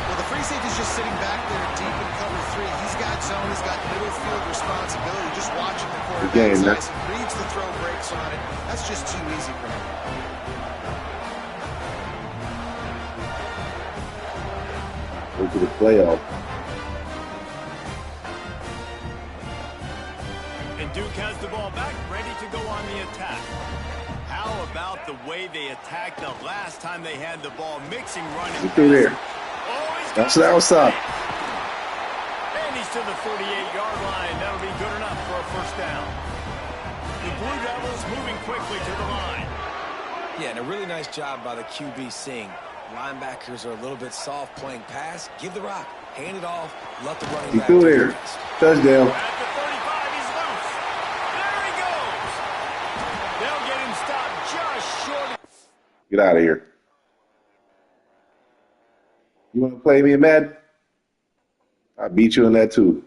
D: Well, the free safety's just sitting back there deep in cover 3. He's got zone. He's got middle field responsibility. Just watching the quarterback's eyes. He reads the throw, breaks on it. That's just too easy for him.
F: Go to the playoff.
B: And Duke has the ball back, ready to go on the attack. How about the way they attacked the last time they had the ball, mixing running.
F: Get through there. That's the outside.
B: And he's to the 48-yard line. That'll be good enough for a first down. The Blue Devils moving quickly to the line.
C: Yeah, and a really nice job by the QB seeing. Linebackers are a little bit soft playing pass. Give the rock. Hand it off. Let the running back
F: through
C: do
F: there.
C: the rest.
B: At
F: Touchdown.
B: the 35, he's loose. There he goes. They'll get him stopped just short.
F: Get out of here. You want to play me in Madden? I beat you in that too.